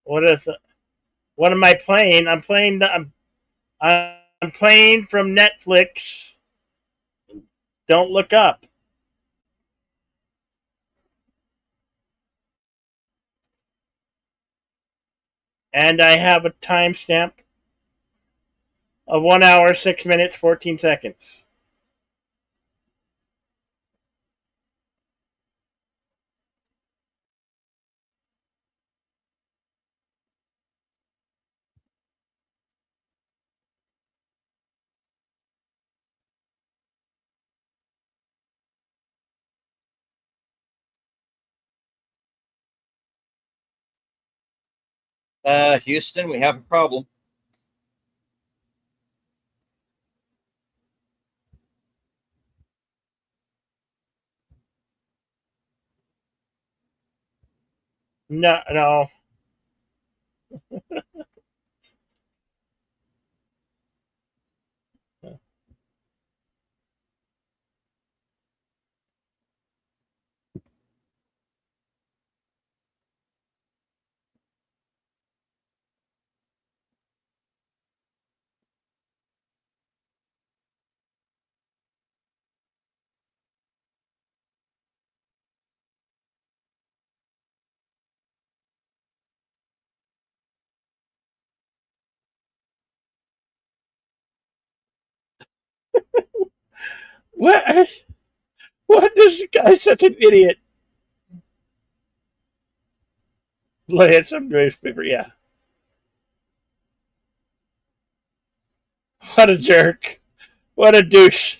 What is it? What am I playing? I'm playing from Netflix. Don't look up. And I have a timestamp of 1 hour, 6 minutes, 14 seconds. Houston, we have a problem. No, no. What? What? This guy's such an idiot. Lay at some newspaper. Yeah. What a jerk. What a douche.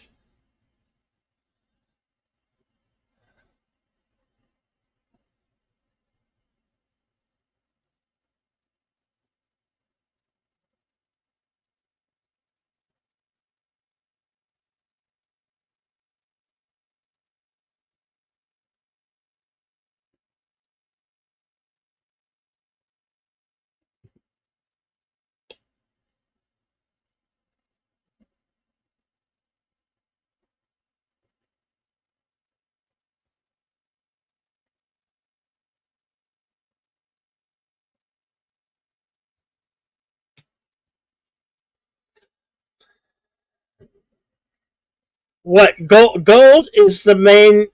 What gold is the main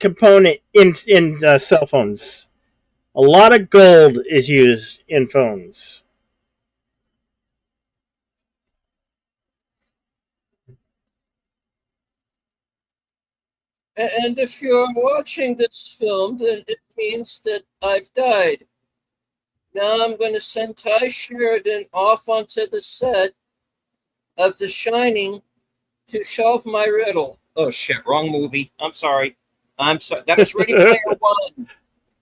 component in cell phones. A lot of gold is used in phones. And if you're watching this film, then it means that I've died. Now I'm going to send Ty Sheridan off onto the set of The Shining to solve my riddle. Oh shit, wrong movie. I'm sorry. I'm sorry. That was Ready Player One.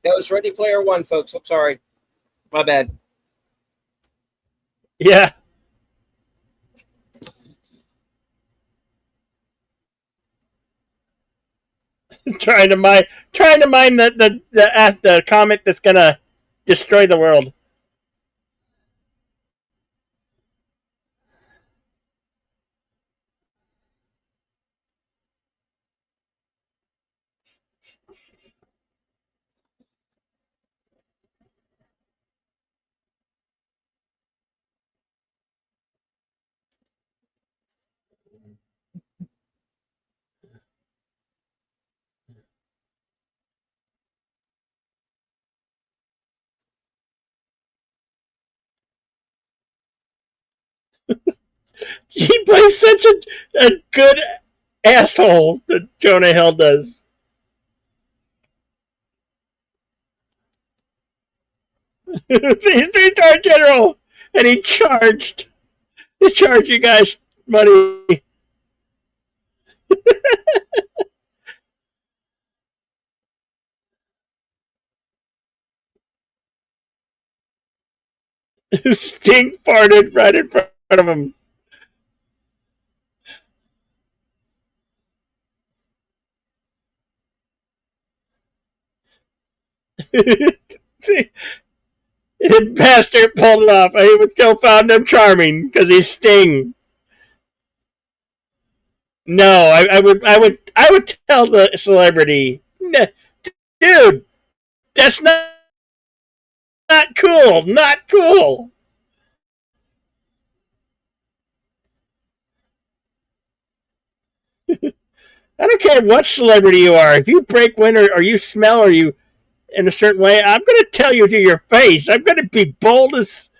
That was Ready Player One, folks. I'm sorry. My bad. Yeah, trying to mine the comet that's gonna destroy the world. He plays such a good asshole that Jonah Hill does. He's three-star general, and he charged you guys money. Sting farted right in front of him. The bastard pulled it off. He would still found him charming because he's Sting. No, I would tell the celebrity, dude, that's not cool, not cool. I don't care what celebrity you are. If you break wind or you smell or you in a certain way, I'm going to tell you to your face. I'm going to be bold as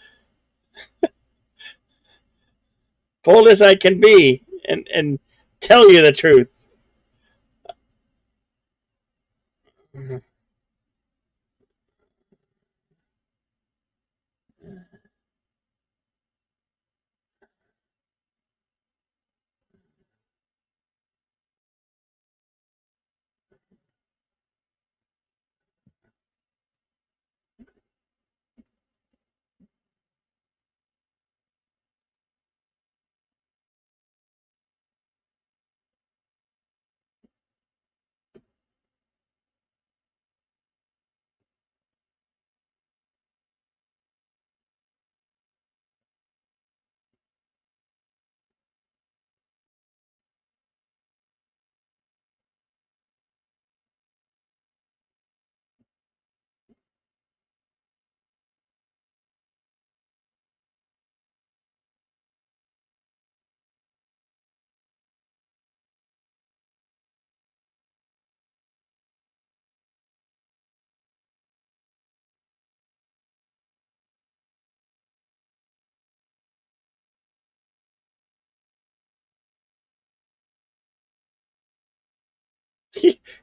I can be, and tell you the truth.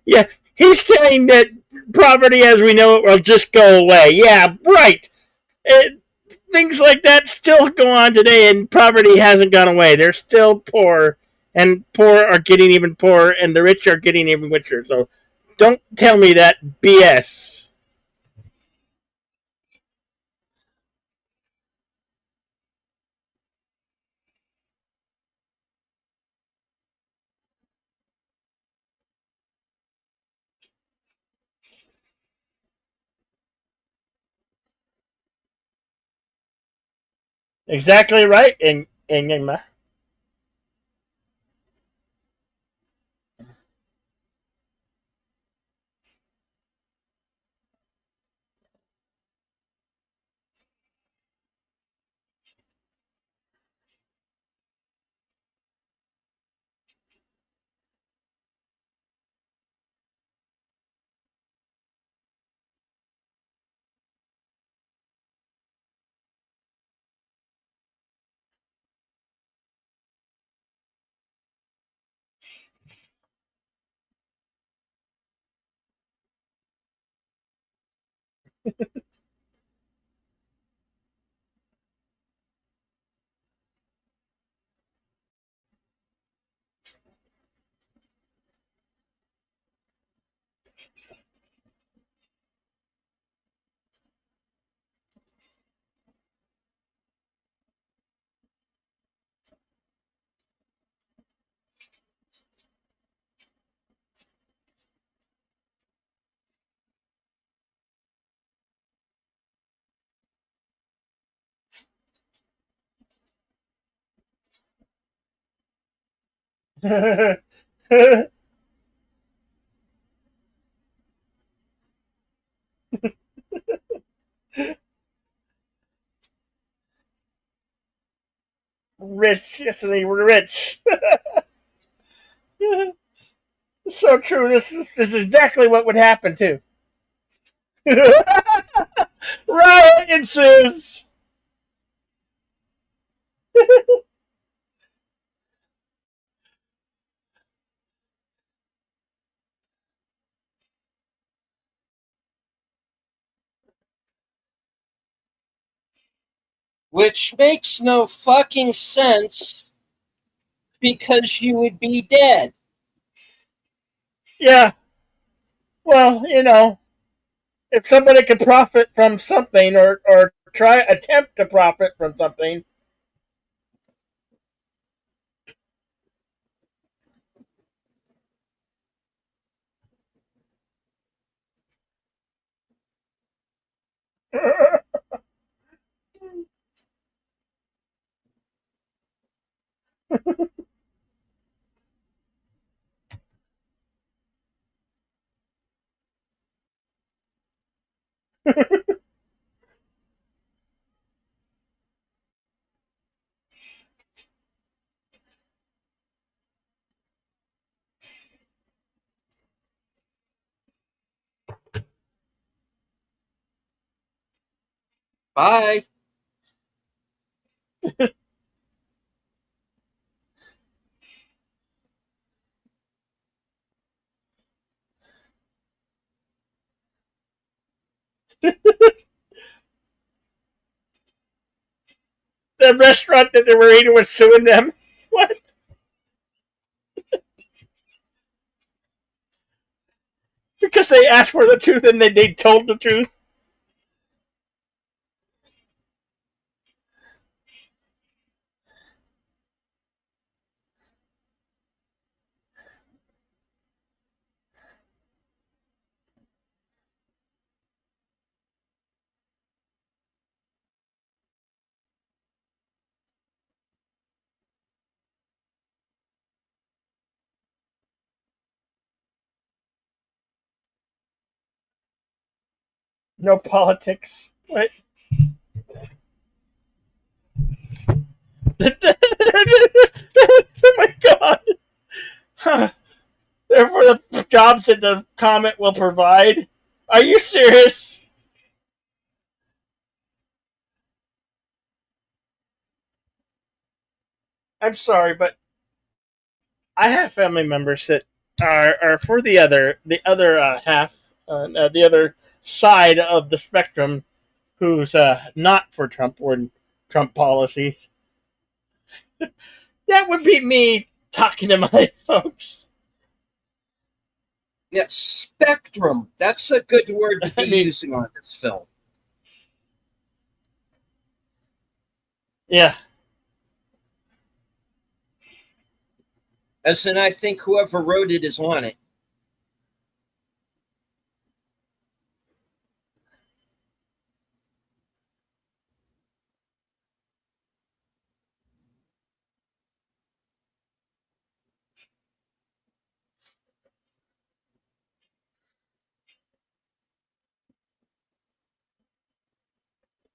Yeah, he's saying that poverty as we know it will just go away. Yeah, right. It, things like that still go on today, and poverty hasn't gone away. They're still poor, and poor are getting even poorer, and the rich are getting even richer. So don't tell me that BS. Exactly right, and rich, yes, they were rich. So true. This is exactly what would happen too. Riot ensues. Which makes no fucking sense because you would be dead. Yeah. Well, if somebody could profit from something or try attempt to profit from something. Bye. The restaurant that they were eating was suing them. What? Because they asked for the truth and they told the truth. No politics. What? Oh my god. Huh. Therefore, the jobs that the comet will provide. Are you serious? I'm sorry, but I have family members that are for the other half, the other side of the spectrum, who's not for Trump or Trump policy. That would be me talking to my folks. Yeah, spectrum. That's a good word to be I mean, using on this film. yeah, As in, I think whoever wrote it is on it.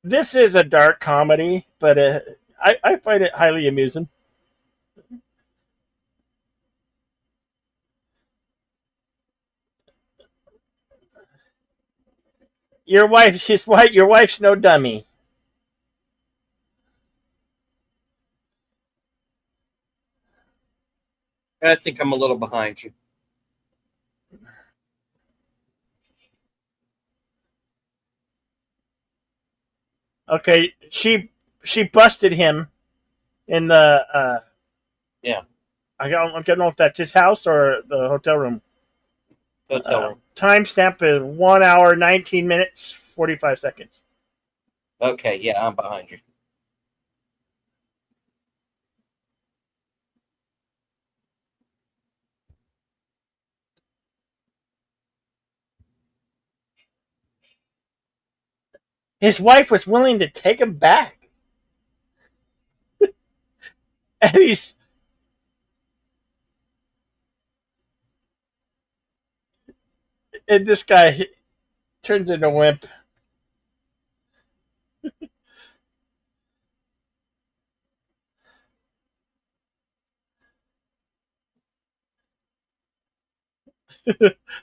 this is a dark comedy, but I find it highly amusing. Your wife, she's white. Your wife's no dummy. I think I'm a little behind you. Okay, she busted him in the. Yeah, I don't know if that's his house or the hotel room. hotel room. Timestamp is 1 hour 19 minutes 45 seconds. Okay, yeah, I'm behind you. His wife was willing to take him back, and this guy turns into a wimp.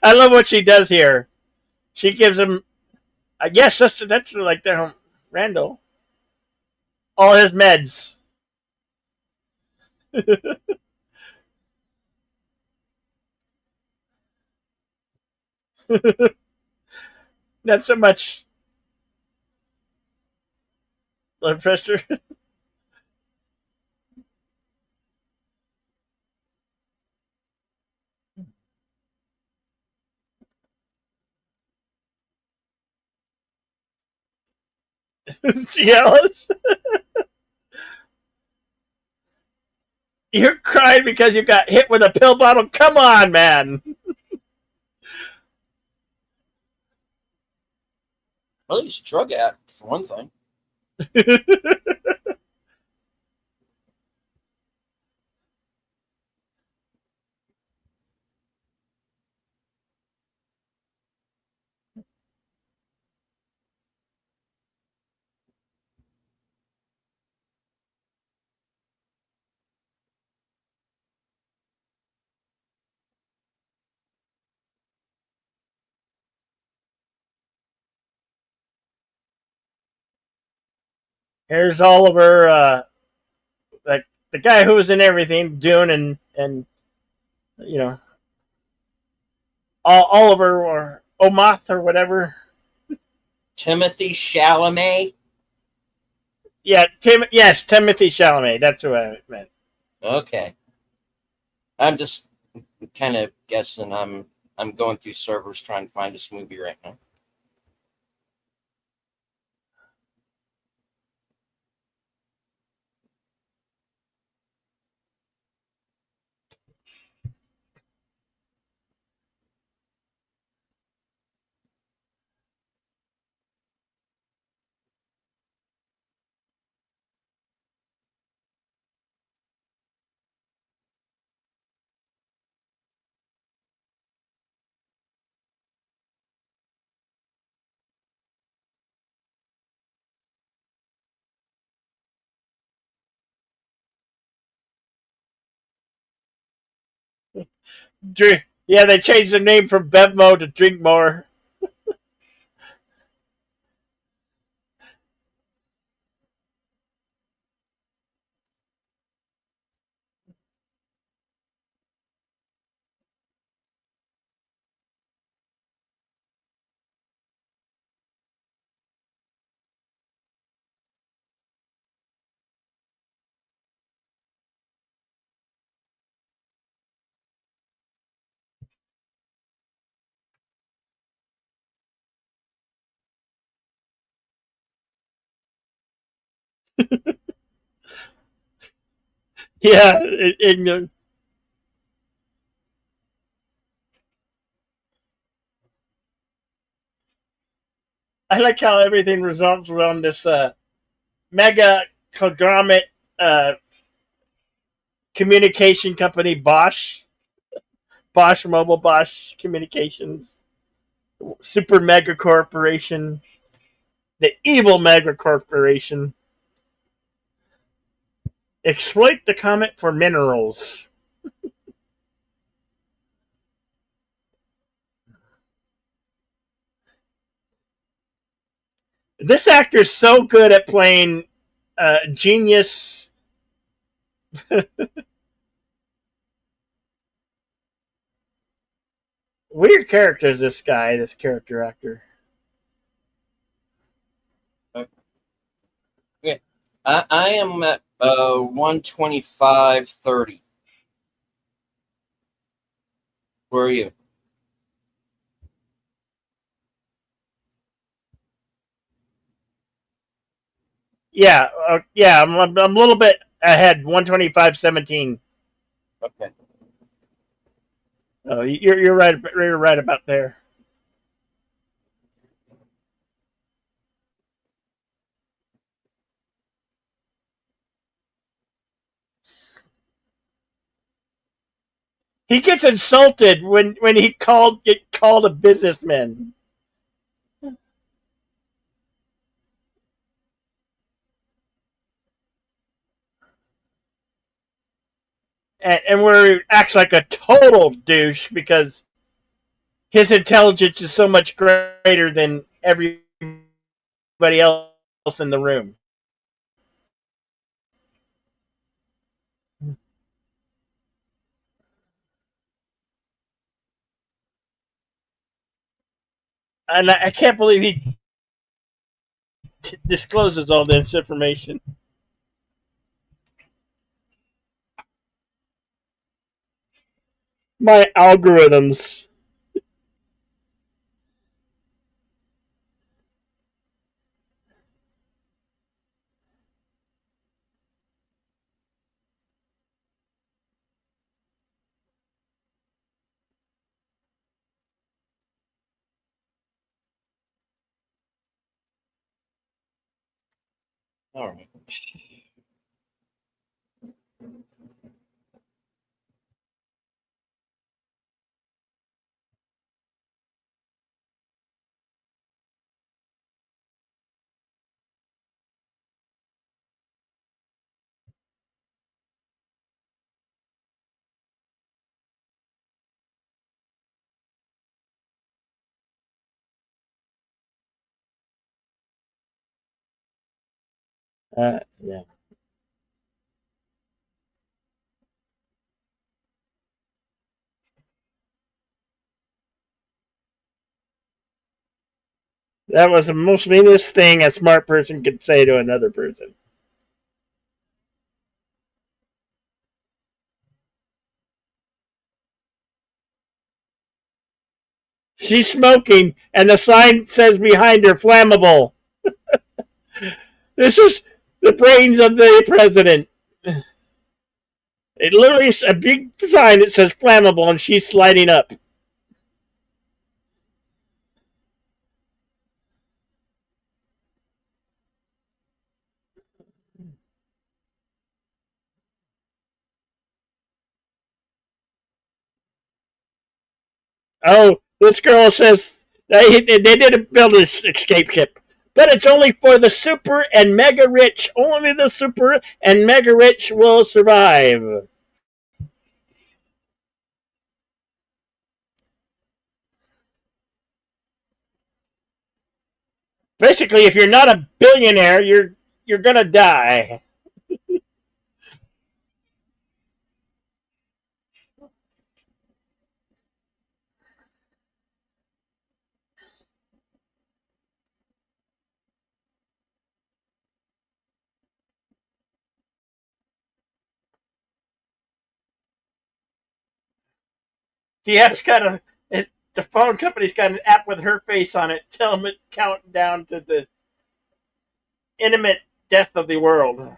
I love what she does here. She gives him, I guess that's like their Randall, all his meds. Not so much blood pressure. Jealous. You're crying because you got hit with a pill bottle. Come on, man. Well, he's a drug addict, for one thing. Here's Oliver, like the guy who was in everything, Dune, and you know Oliver or Omoth or whatever. Timothy Chalamet. Yeah, Yes, Timothy Chalamet. That's what I meant. Okay, I'm just kind of guessing. I'm going through servers trying to find this movie right now. Yeah, they changed the name from Bevmo to Drink More. Yeah, I like how everything resolves around this mega conglomerate uh, communication company, Bosch Mobile, Bosch Communications, super mega corporation, the evil mega corporation. Exploit the comet for minerals. This actor is so good at playing genius. Weird character is this guy, this character actor. Okay. I am at 125.30. Where are you? Yeah, yeah, I'm a little bit ahead. 125.17. Okay. Oh, you're right. You're right about there. He gets insulted when he get called a businessman, and where he acts like a total douche because his intelligence is so much greater than everybody else in the room. And I can't believe he discloses all this information. My algorithms. All right. Yeah. That was the most meanest thing a smart person could say to another person. She's smoking, and the sign says behind her, flammable. This is the brains of the president. It literally is a big sign that says flammable, and she's sliding up. Oh, this girl says they didn't build this escape ship, but it's only for the super and mega rich. Only the super and mega rich will survive. Basically, if you're not a billionaire, you're gonna die. The app's got the phone company's got an app with her face on it. Tell them it count down to the intimate death of the world.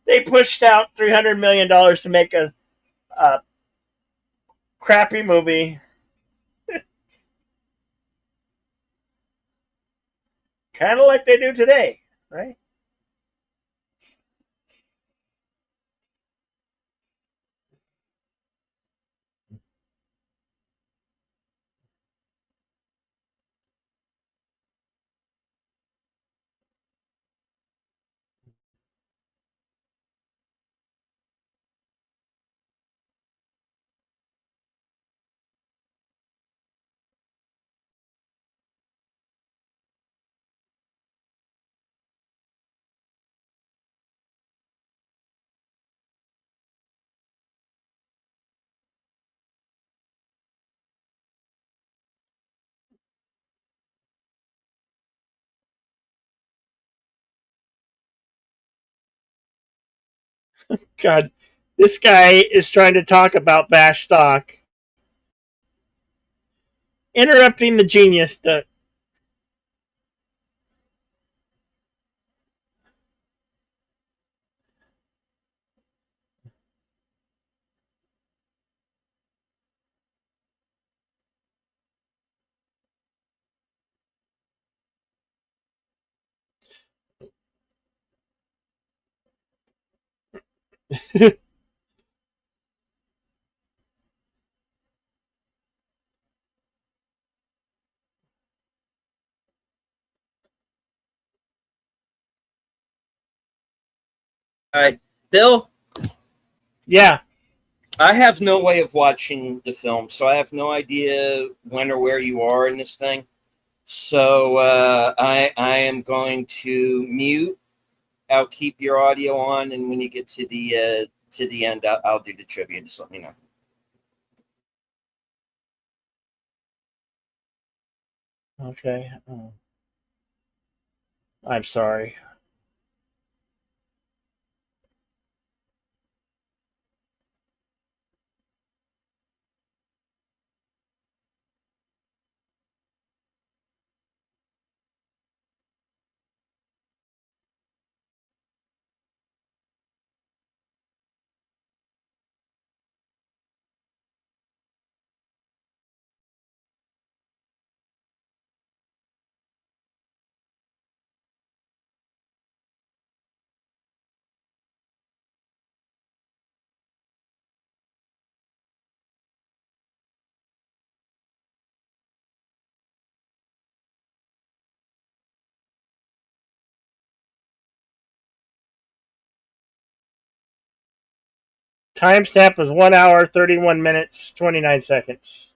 They pushed out $300 million to make a crappy movie, kind of like they do today, right? God, this guy is trying to talk about Bash stock, interrupting the genius. All right, Bill. Yeah, I have no way of watching the film, so I have no idea when or where you are in this thing. So I am going to mute. I'll keep your audio on, and when you get to the end, I'll do the trivia. Just let me know. okay. Oh, I'm sorry. Timestamp was 1 hour, 31 minutes, 29 seconds.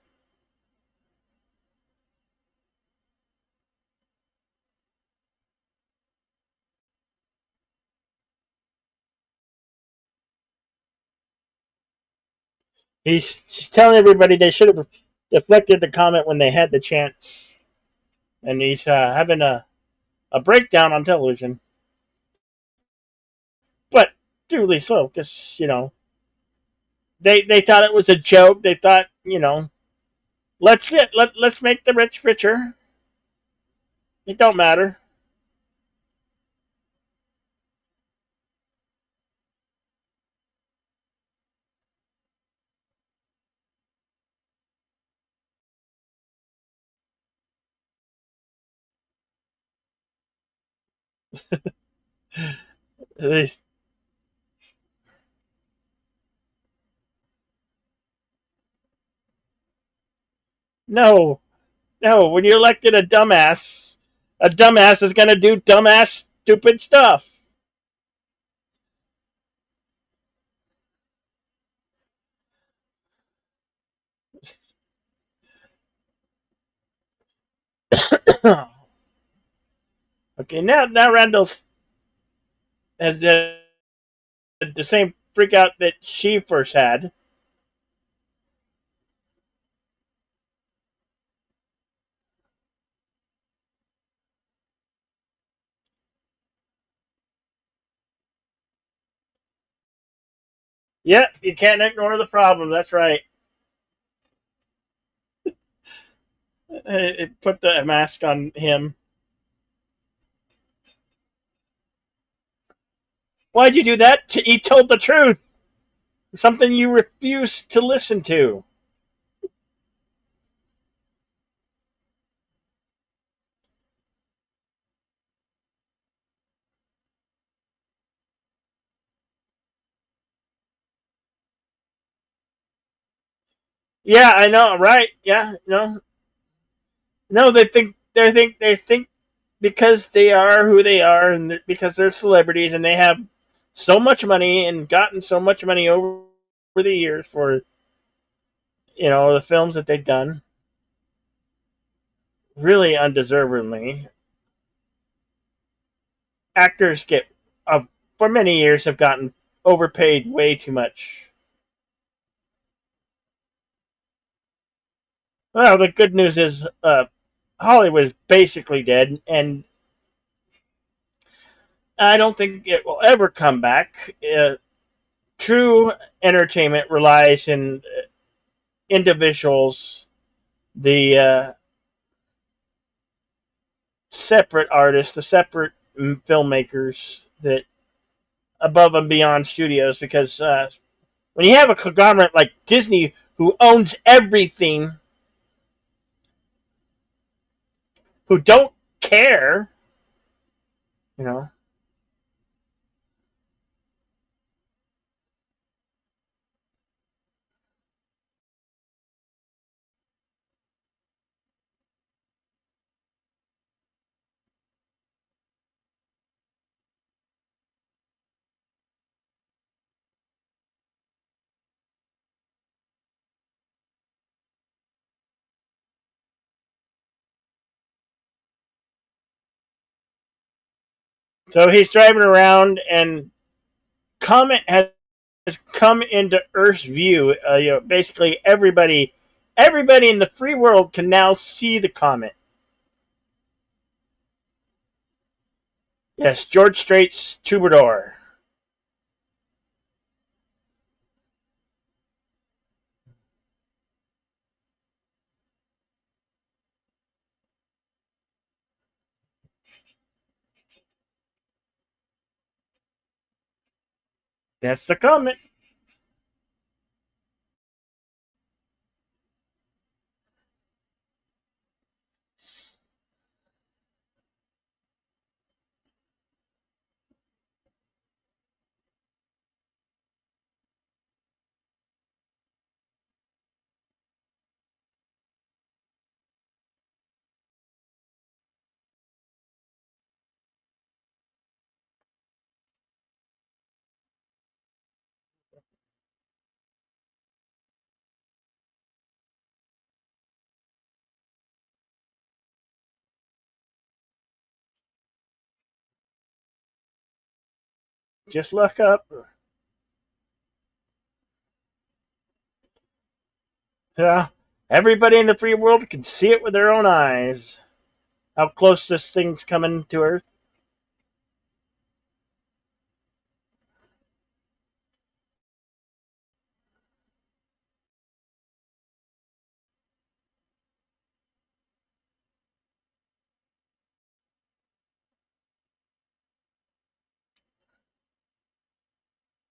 He's telling everybody they should have deflected the comment when they had the chance, and he's having a breakdown on television. But duly so, because they thought it was a joke. They thought let's make the rich richer. It don't matter. They, no, no. When you elected a dumbass is gonna do dumbass stupid stuff. Okay, now Randall has the same freak out that she first had. Yeah, you can't ignore the problem. That's right. It put the mask on him. Why'd you do that? He told the truth. Something you refused to listen to. Yeah, I know, right? Yeah, no, no. They think because they are who they are, and because they're celebrities, and they have so much money and gotten so much money over the years for the films that they've done, really undeservedly. Actors get for many years have gotten overpaid way too much. Well, the good news is Hollywood is basically dead, and I don't think it will ever come back. True entertainment relies in individuals, the separate artists, the separate filmmakers that above and beyond studios, because when you have a conglomerate like Disney who owns everything, who don't care, you know. So he's driving around, and Comet has come into Earth's view. Basically everybody in the free world can now see the comet. Yes, George Strait's Troubadour. That's the comet. Just look up. Yeah, everybody in the free world can see it with their own eyes. How close this thing's coming to Earth.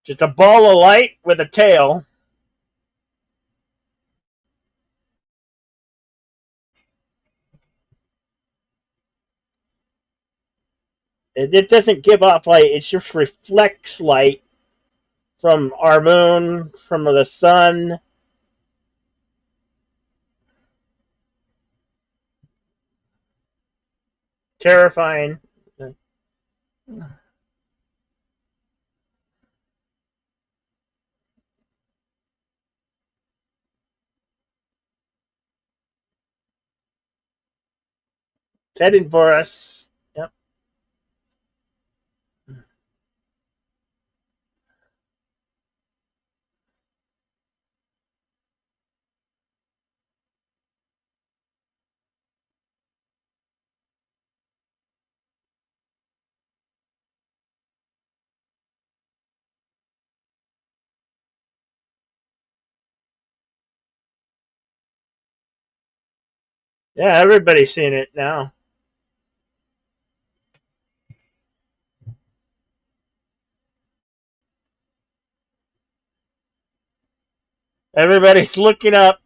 Just a ball of light with a tail. It doesn't give off light. It just reflects light from our moon, from the sun. Terrifying. It's heading for us. Yep. Yeah, everybody's seeing it now. Everybody's looking up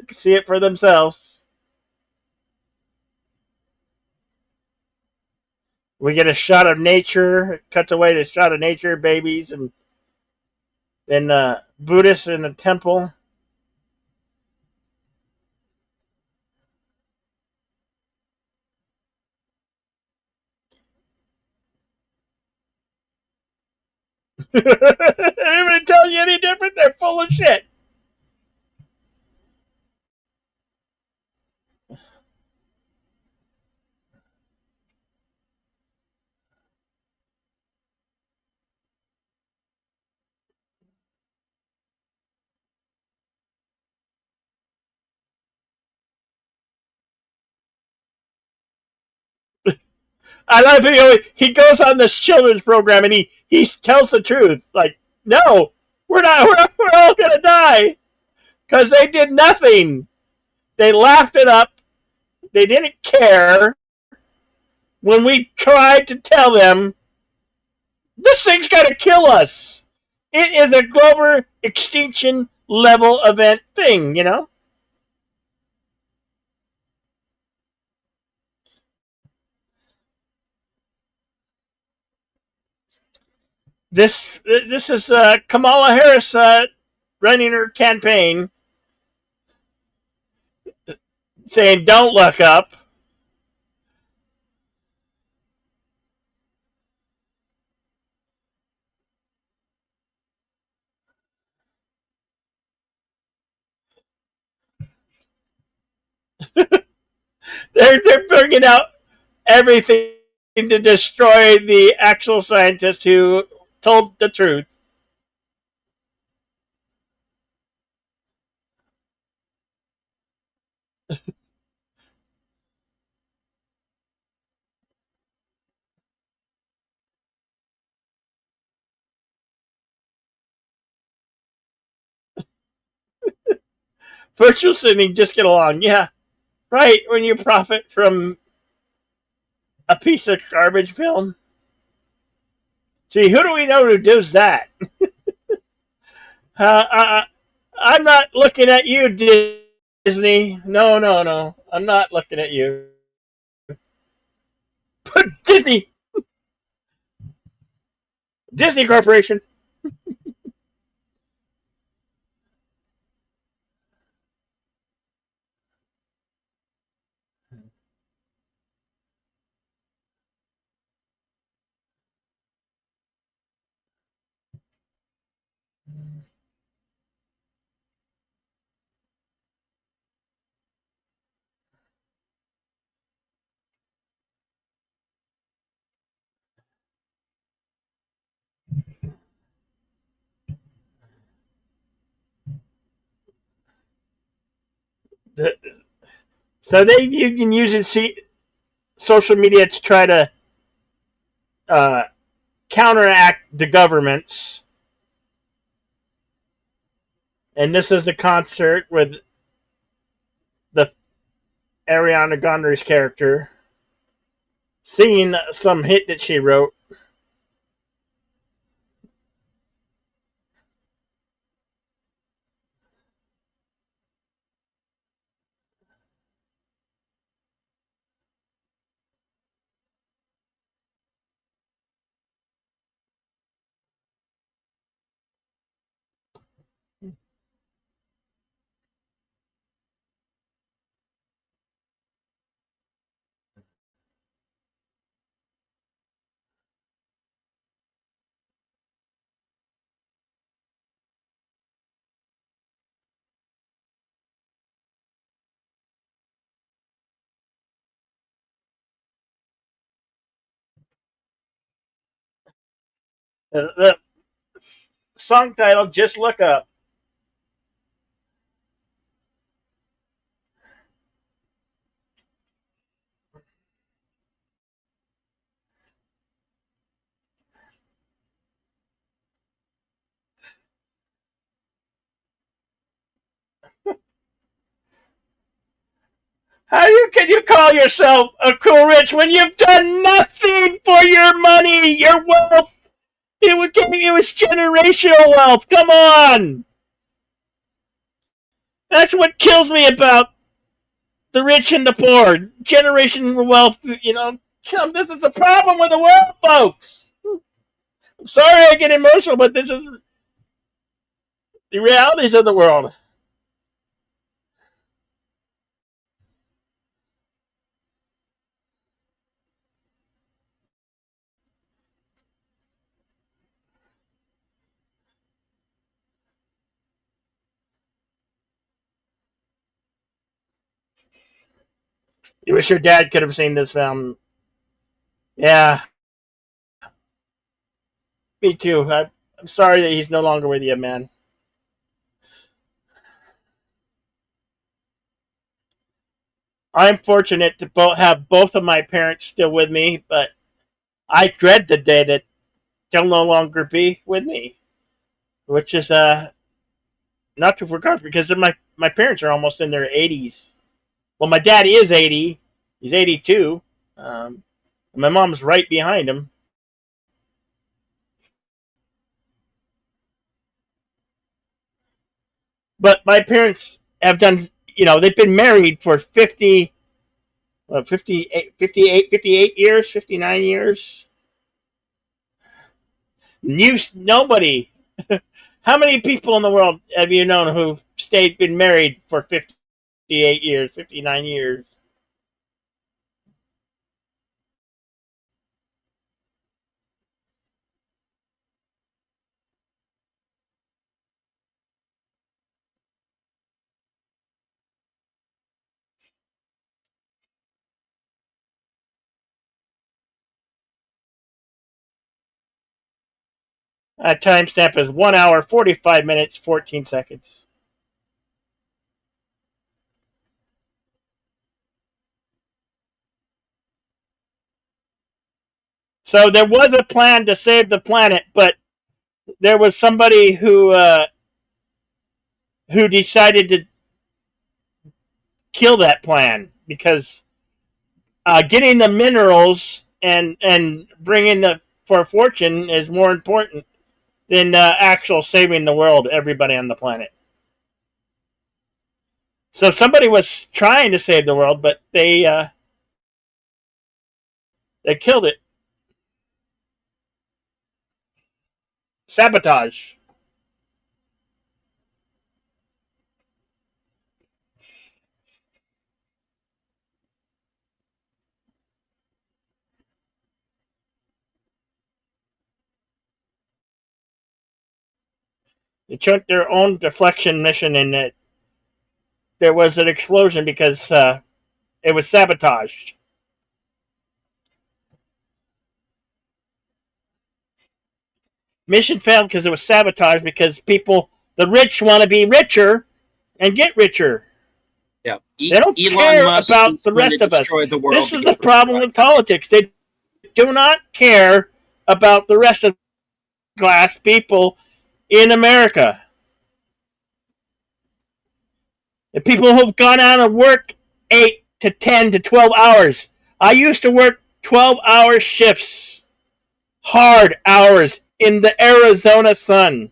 to see it for themselves. We get a shot of nature. It cuts away to a shot of nature, babies, and then Buddhists in a temple. Anybody tell you any different? They're full of shit. I love he goes on this children's program and he tells the truth. Like, no, we're all gonna die because they did nothing. They laughed it up. They didn't care when we tried to tell them this thing's gonna kill us. It is a global extinction level event thing, you know. This is Kamala Harris running her campaign, saying don't look up. They're bringing out everything to destroy the actual scientists who told the truth. Virtual signaling, just get along. Yeah, right. When you profit from a piece of garbage film. See, who do we know who does that? Uh, uh, I'm not looking at you, Disney. No, no, no. I'm not looking at you. But Disney Corporation. So they you can use it, social media to try to uh, counteract the governments. And this is the concert with the Ariana Grande's character singing some hit that she wrote. The song title, Just Look Up. Can you call yourself a cool rich when you've done nothing for your money, your wealth? It was generational wealth. Come on. That's what kills me about the rich and the poor. Generational wealth, this is the problem with the world, folks. I'm sorry I get emotional, but this is the realities of the world. You wish your dad could have seen this film. Yeah, me too. I'm sorry that he's no longer with you, man. I'm fortunate to have both of my parents still with me, but I dread the day that they'll no longer be with me, which is not too far because my parents are almost in their 80s. Well, my dad is 80; he's 82. And my mom's right behind him. But my parents have done, they've been married for 58 years, 59 years. Nobody. How many people in the world have you known who've been married for 58 years, 59 years? Timestamp is 1 hour, 45 minutes, 14 seconds. So there was a plan to save the planet, but there was somebody who decided to kill that plan because getting the minerals and bringing the for a fortune is more important than actual saving the world, everybody on the planet. So somebody was trying to save the world, but they killed it. Sabotage. They took their own deflection mission, and there was an explosion because it was sabotaged. Mission failed because it was sabotaged because the rich, want to be richer and get richer. Yeah. They don't Elon care Musk about is the going to rest of us. destroy the world This to is get the rich. problem with politics. They do not care about the rest of the class people in America. The people who've gone out and worked 8 to 10 to 12 hours. I used to work 12-hour shifts, hard hours in the Arizona sun.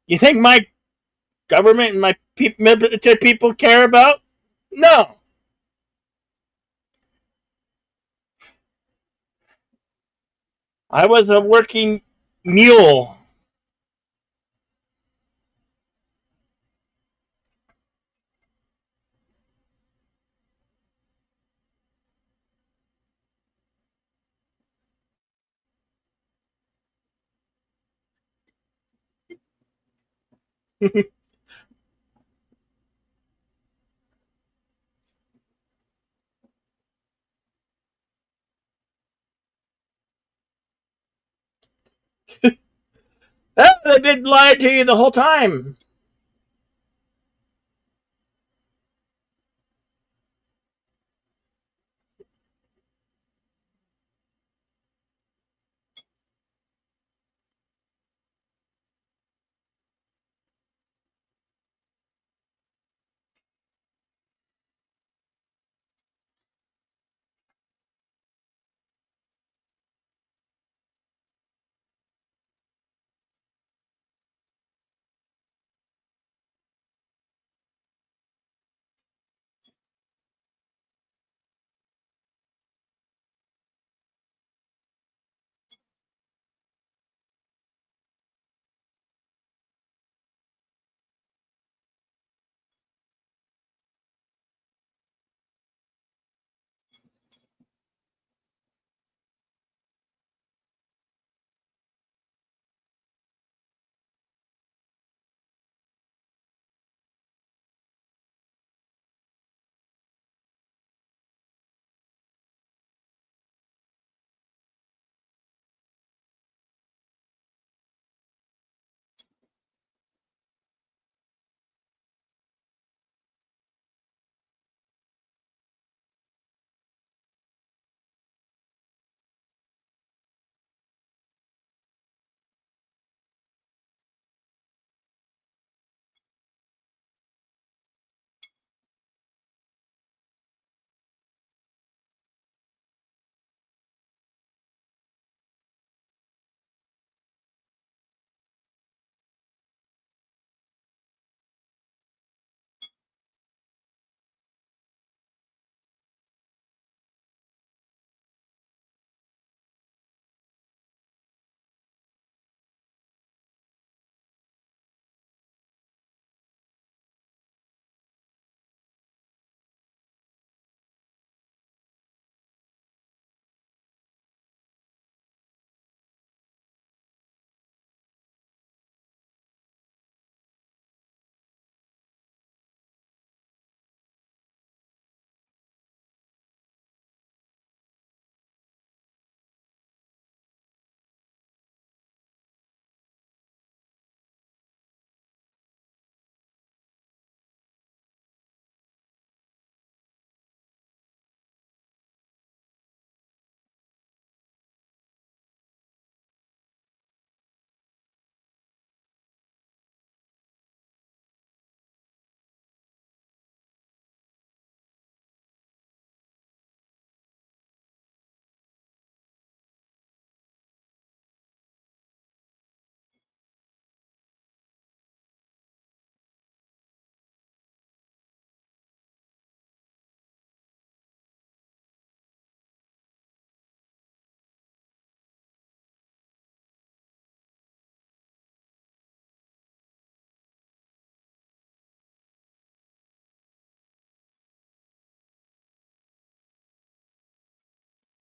You think my government and my military people care about? No. I was a working mule. They've been lying to you the whole time.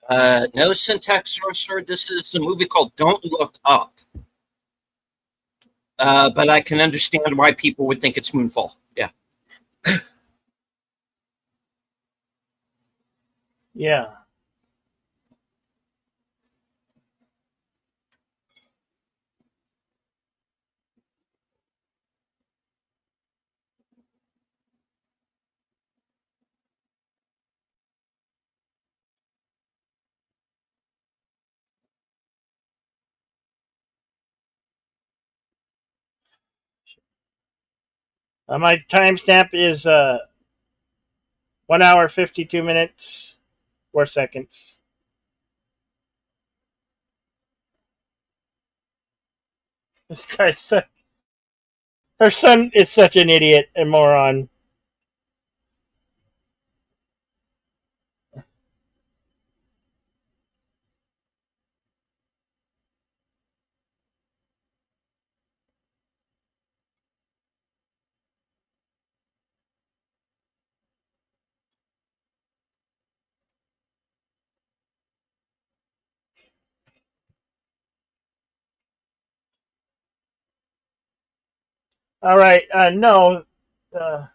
No syntax sorcerer. This is a movie called Don't Look Up. But I can understand why people would think it's Moonfall. Yeah. Yeah. My timestamp is 1 hour 52 minutes 4 seconds. This guy's her son is such an idiot and moron. All right, no, uh,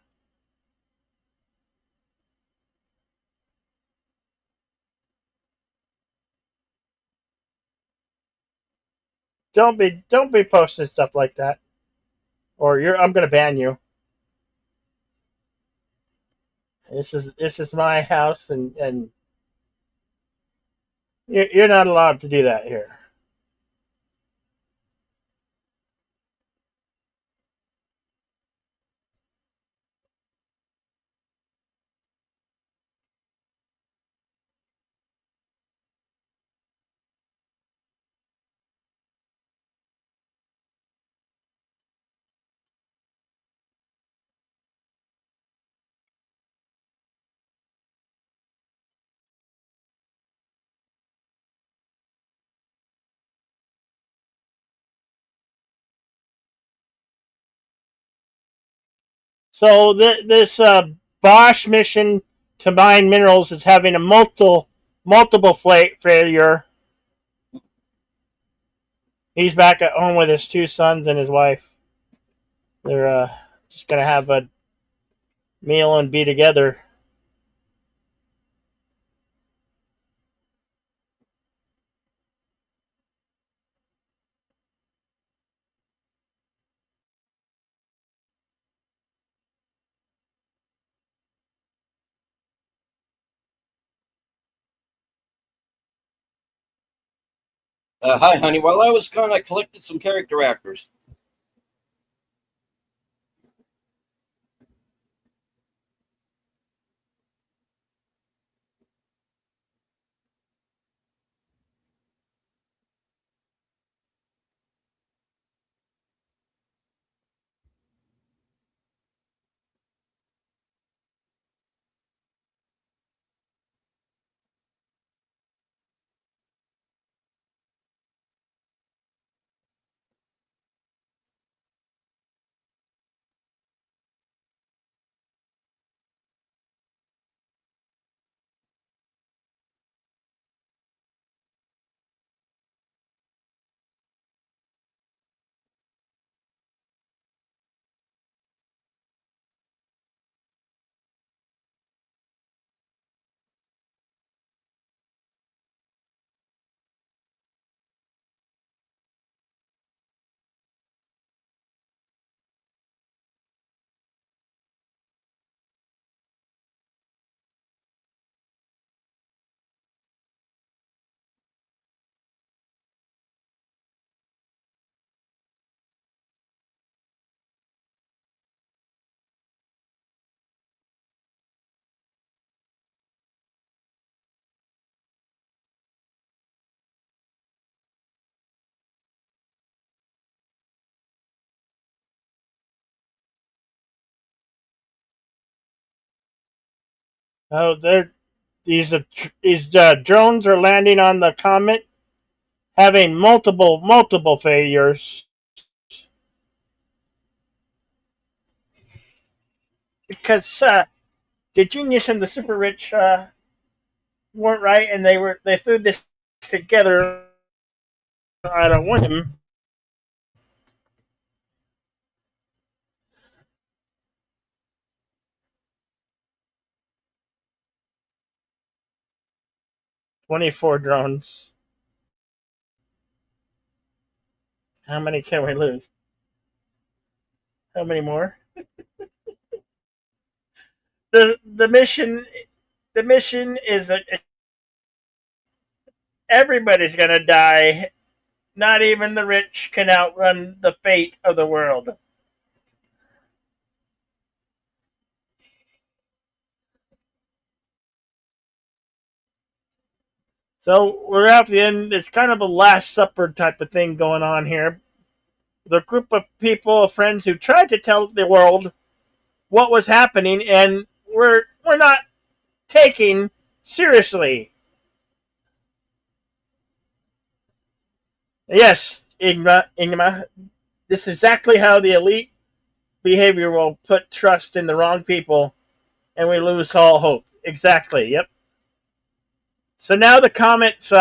don't be posting stuff like that, or you're I'm gonna ban you. This is my house, and you're not allowed to do that here. So this Bosch mission to mine minerals is having a multiple failure. He's back at home with his two sons and his wife. They're just gonna have a meal and be together. Hi, honey. While I was gone, I collected some character actors. Oh, these drones are landing on the comet, having multiple failures. Because the genius and the super rich weren't right, and they threw this together out of one. 24 drones. How many can we lose? How many more? The mission is that everybody's gonna die. Not even the rich can outrun the fate of the world. So we're at the end. It's kind of a Last Supper type of thing going on here. The group of people, friends who tried to tell the world what was happening, and we're not taking seriously. Yes, Ingma, this is exactly how the elite behavior will put trust in the wrong people, and we lose all hope. Exactly. Yep. So now the comet's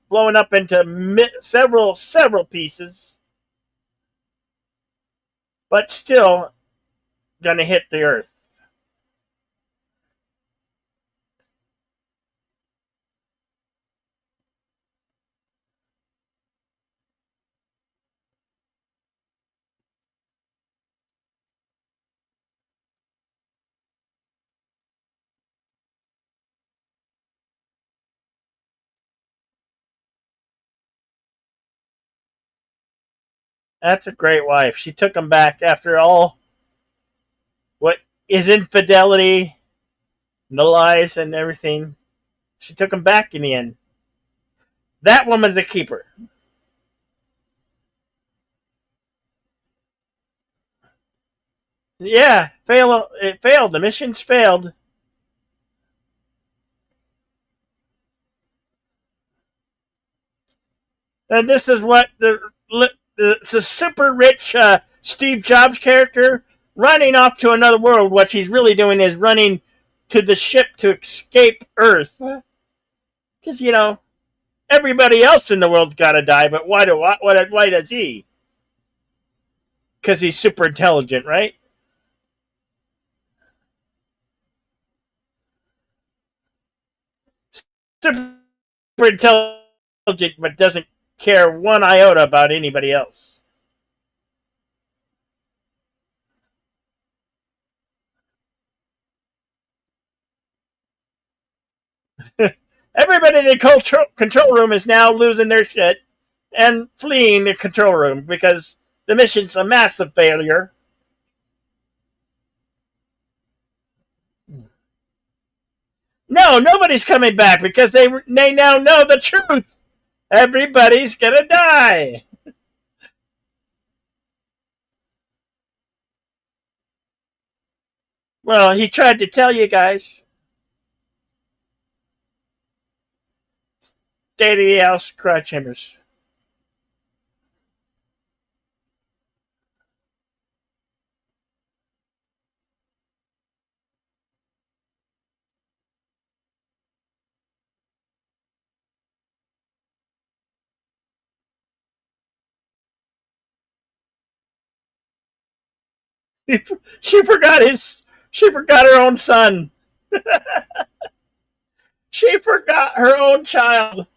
blowing up into several pieces, but still gonna hit the Earth. That's a great wife. She took him back after all what is infidelity, the lies, and everything. She took him back in the end. That woman's a keeper. Yeah, it failed. The mission's failed. And this is what the super rich Steve Jobs character running off to another world. What he's really doing is running to the ship to escape Earth. Because everybody else in the world's got to die, but why does he? Because he's super intelligent, right? Super intelligent, but doesn't care one iota about anybody else. Everybody in the control room is now losing their shit and fleeing the control room because the mission's a massive failure. No, nobody's coming back because they now know the truth. Everybody's gonna die. Well, he tried to tell you guys. State of the house crowd chambers. she forgot his. She forgot her own son. She forgot her own child.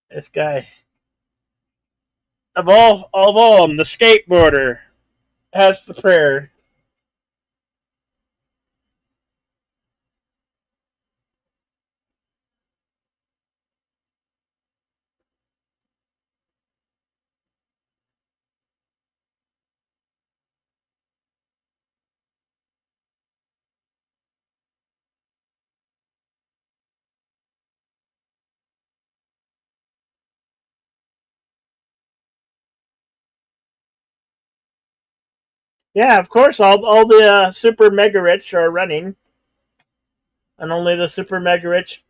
This guy of all them, the skateboarder has the prayer. Yeah, of course, all the super mega rich are running, and only the super mega rich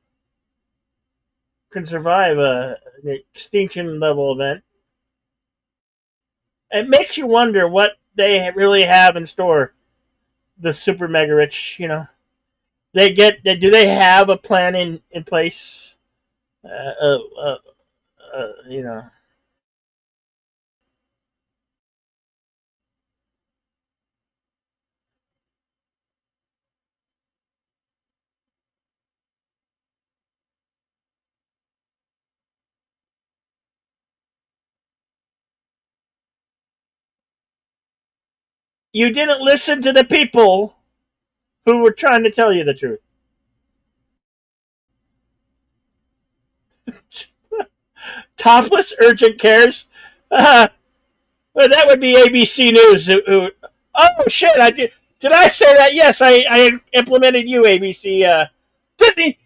can survive an extinction level event. It makes you wonder what they really have in store. The super mega rich, do they have a plan in place? Uh, uh, uh, uh, you know, you didn't listen to the people who were trying to tell you the truth. Topless urgent cares. Well, that would be ABC News. Oh shit! I did. Did I say that? Yes, I implemented you, ABC. Disney.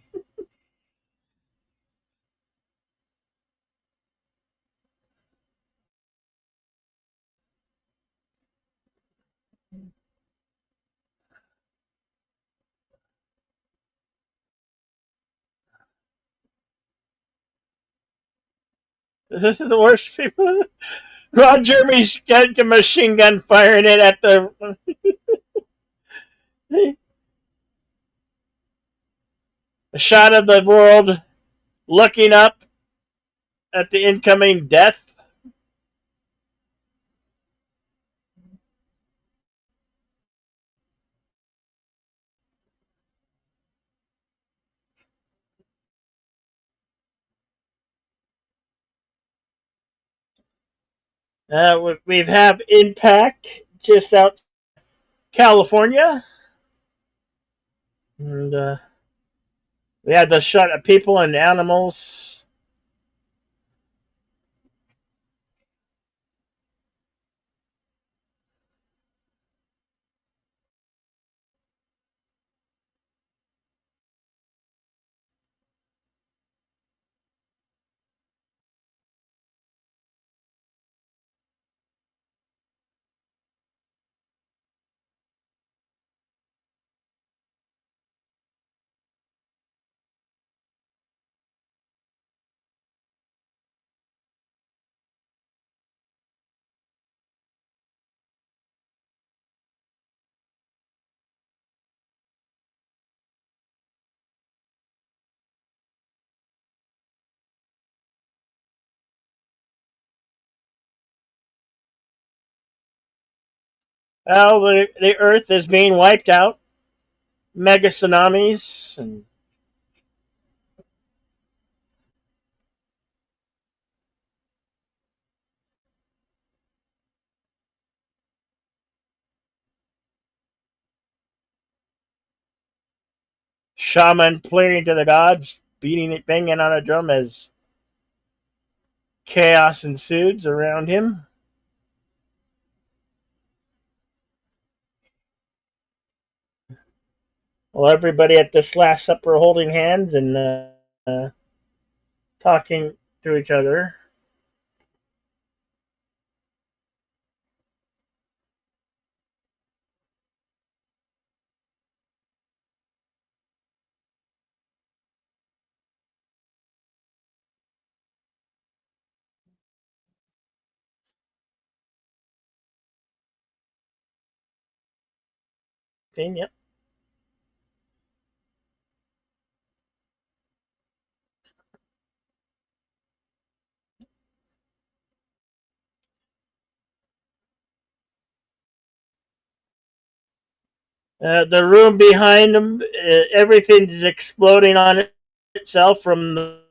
This is the worst people. Ron Jeremy's got a machine gun firing it at the shot of the world looking up at the incoming death. We've have impact just out California, and we had the shot of people and animals. Well, the Earth is being wiped out. Mega tsunamis and shaman pleading to the gods, banging on a drum as chaos ensues around him. Well, everybody at this Last Supper holding hands and talking to each other. Yep. The room behind them, everything's exploding on itself from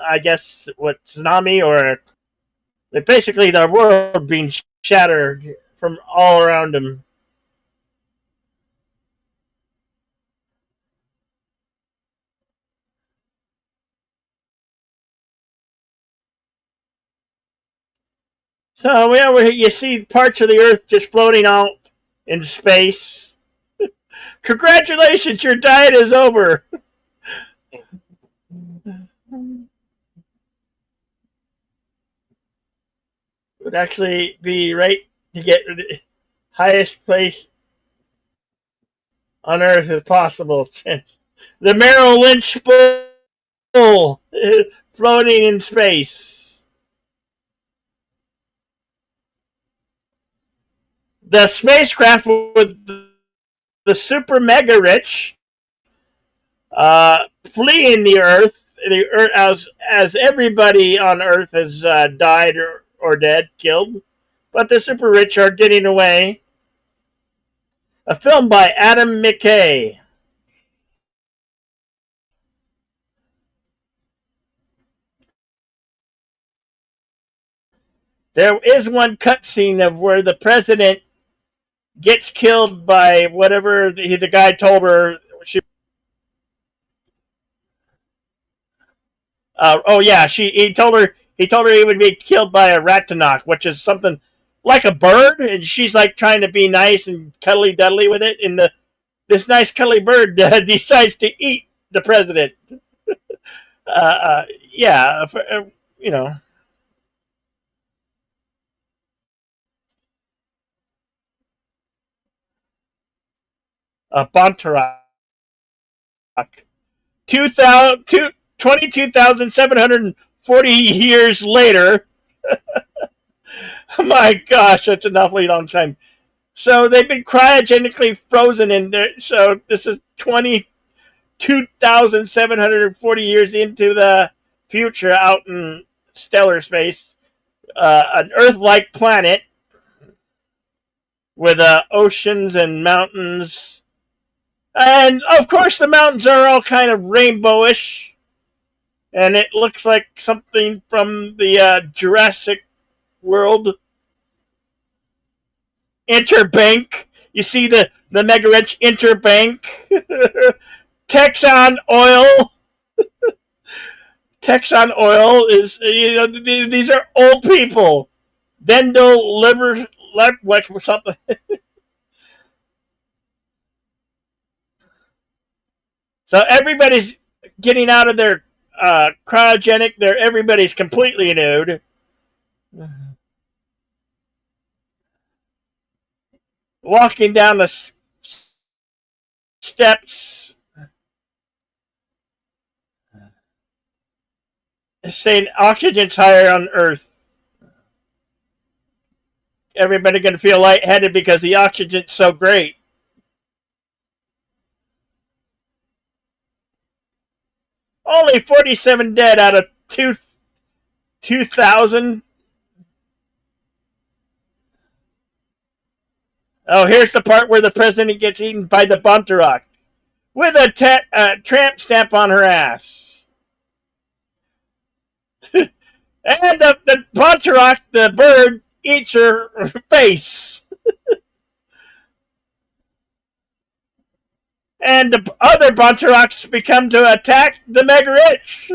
I guess what tsunami or basically the world being shattered from all around him. So yeah, you see parts of the Earth just floating out in space. Congratulations, your diet is over. Would actually be right to get the highest place on Earth if possible. The Merrill Lynch bull floating in space. The spacecraft with the super mega rich fleeing the Earth as everybody on Earth has died or dead, killed, but the super rich are getting away. A film by Adam McKay. There is one cutscene of where the president gets killed by whatever the guy told her. Oh yeah, he told her he would be killed by a ratanok, which is something like a bird, and she's like trying to be nice and cuddly duddly with it, and this nice cuddly bird decides to eat the president. Yeah, you know, a Bontarak. 22,740 years later. My gosh, that's an awfully long time. So they've been cryogenically frozen in there. So this is 22,740 years into the future out in stellar space. An Earth like planet with oceans and mountains. And of course, the mountains are all kind of rainbowish. And it looks like something from the Jurassic World. Interbank. You see the mega rich Interbank. Texan Oil. Texan Oil is, these are old people. Dendo liver, what something. So everybody's getting out of their cryogenic. Everybody's completely nude, walking down the steps, saying oxygen's higher on Earth. Everybody gonna feel lightheaded because the oxygen's so great. Only 47 dead out of 2,000. Oh, here's the part where the president gets eaten by the Buntarock with a tramp stamp on her ass. And the Buntarock, the bird, eats her face. And the other Buntarocks become to attack the Mega Rich.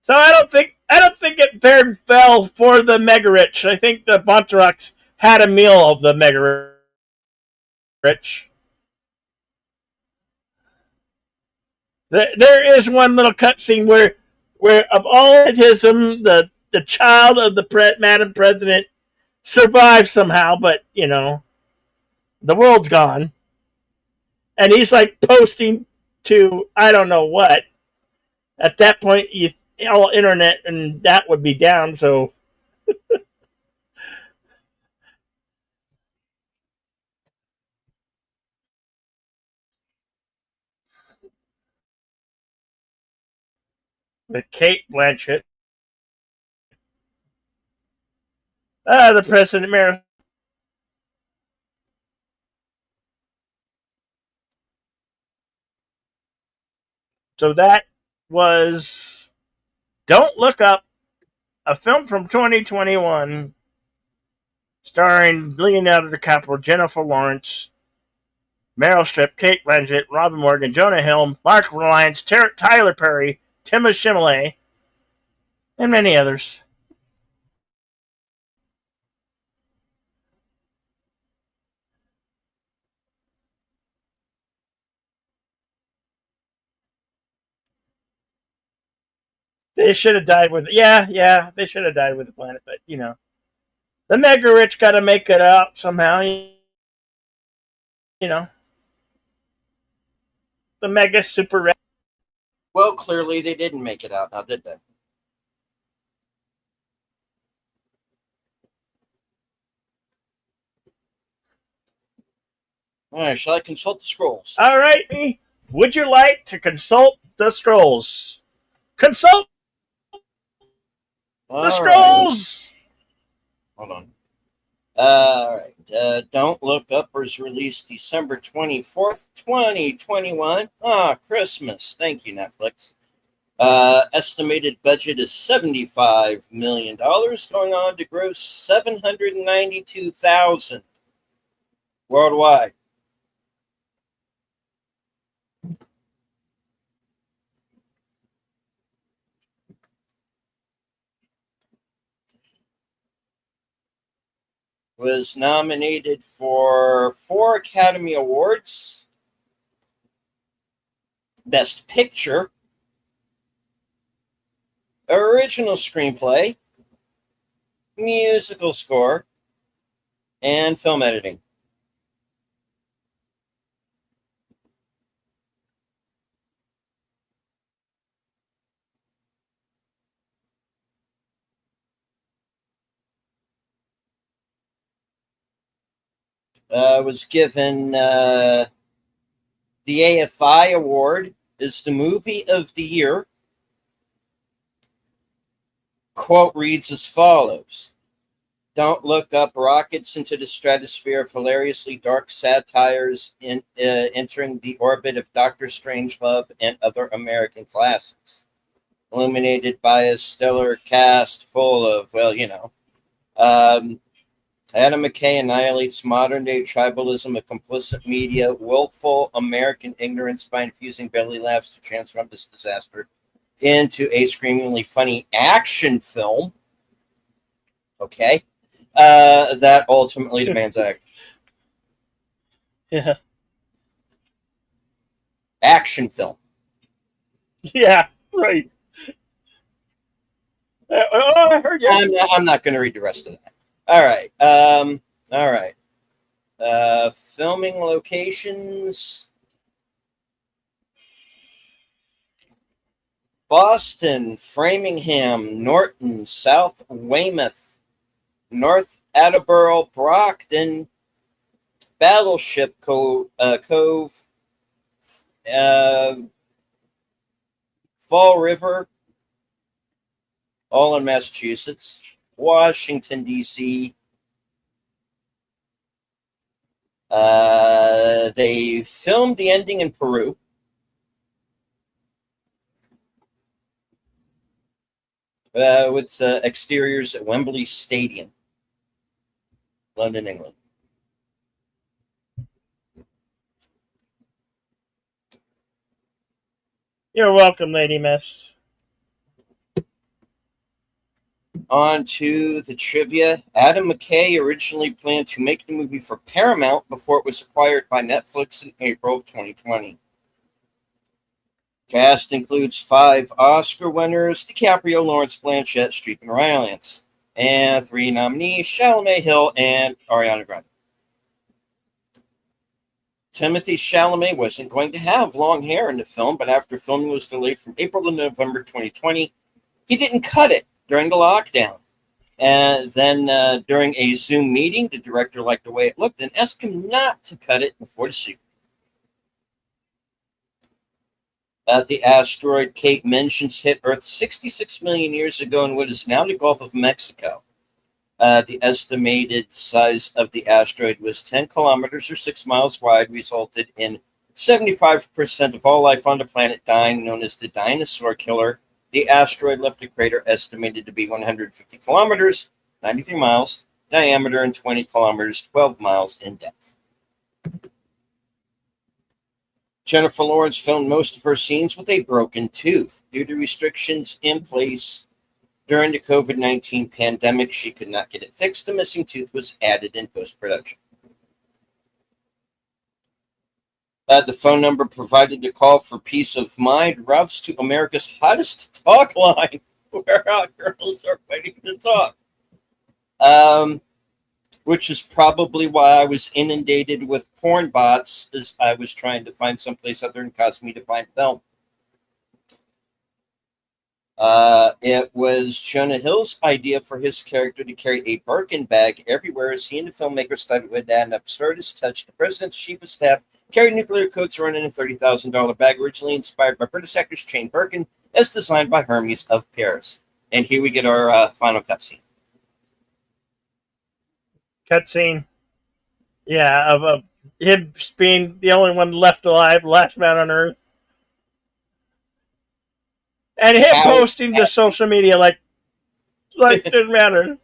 So I don't think it fared well for the Mega Rich. I think the Buntarocks had a meal of the Mega Rich. There is one little cutscene where of all autism, the child of the Madam President survives somehow, but the world's gone, and he's like posting to I don't know what. At that point, all internet and that would be down. So with Kate Blanchett, the President Mayor. So that was Don't Look Up, a film from 2021 starring Leonardo DiCaprio, Jennifer Lawrence, Meryl Streep, Kate Blanchett, Robin Morgan, Jonah Hill, Mark Rylance, Tyler Perry, Timothée Chalamet, and many others. They should have died with yeah, they should have died with the planet, but the mega rich got to make it out somehow. You know, the mega super rich. Well, clearly they didn't make it out now, did they? All right, shall I consult the scrolls? All right, me. Would you like to consult the scrolls? Consult the All right. scrolls. Hold on. All right. Don't Look Up was released December 24th, 2021. Ah, Christmas. Thank you, Netflix. Estimated budget is $75 million, going on to gross $792,000 worldwide. Was nominated for 4 Academy Awards: Best Picture, Original Screenplay, Musical Score, and Film Editing. Was given the AFI Award as the Movie of the Year. Quote reads as follows: Don't Look Up rockets into the stratosphere of hilariously dark satires entering the orbit of Doctor Strangelove and other American classics. Illuminated by a stellar cast full of, Adam McKay annihilates modern-day tribalism of complicit media, willful American ignorance by infusing belly laughs to transform this disaster into a screamingly funny action film. Okay. That ultimately demands action. Yeah, Action film. yeah, right. Oh, I heard you. I'm not going to read the rest of that. All right. All right. Filming locations: Boston, Framingham, Norton, South Weymouth, North Attleboro, Brockton, Battleship Cove, uh, Fall River, all in Massachusetts, Washington, D.C. They filmed the ending in Peru. With exteriors at Wembley Stadium, London, England. You're welcome, Lady Miss. On to the trivia. Adam McKay originally planned to make the movie for Paramount before it was acquired by Netflix in April of 2020. Cast includes 5 Oscar winners: DiCaprio, Lawrence Blanchett, Streep, and Rylance, and 3 nominees: Chalamet, Hill, and Ariana Grande. Timothée Chalamet wasn't going to have long hair in the film, but after filming was delayed from April to November 2020, he didn't cut it during the lockdown. And then during a Zoom meeting, the director liked the way it looked and asked him not to cut it before the sequel. The asteroid Kate mentions hit Earth 66 million years ago in what is now the Gulf of Mexico. The estimated size of the asteroid was 10 kilometers or 6 miles wide, resulted in 75% of all life on the planet dying, known as the dinosaur killer. The asteroid left a crater estimated to be 150 kilometers, 93 miles, diameter, and 20 kilometers, 12 miles in depth. Jennifer Lawrence filmed most of her scenes with a broken tooth. Due to restrictions in place during the COVID-19 pandemic, she could not get it fixed. The missing tooth was added in post-production. The phone number provided to call for peace of mind routes to America's hottest talk line, where hot girls are waiting to talk. Which is probably why I was inundated with porn bots as I was trying to find someplace other than Cosme to find film. It was Jonah Hill's idea for his character to carry a Birkin bag everywhere as he and the filmmaker started with that an absurdist touch. The president's chief of staff carried nuclear codes around in a $30,000 bag, originally inspired by British actress Jane Birkin, as designed by Hermes of Paris. And here we get our final cutscene. Cutscene. Yeah, of him being the only one left alive, last man on Earth. And him How posting to social media like didn't matter.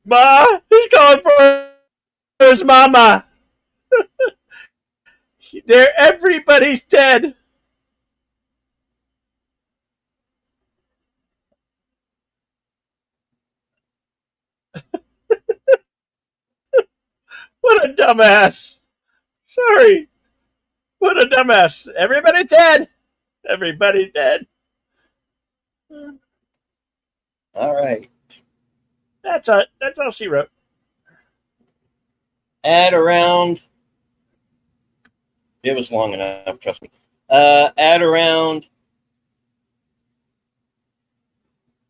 Ma, he's calling for his mama. Everybody's dead. What a dumbass. Sorry. What a dumbass. Everybody's dead. Everybody's dead. All right. That's all she wrote. At around, it was long enough, trust me. At around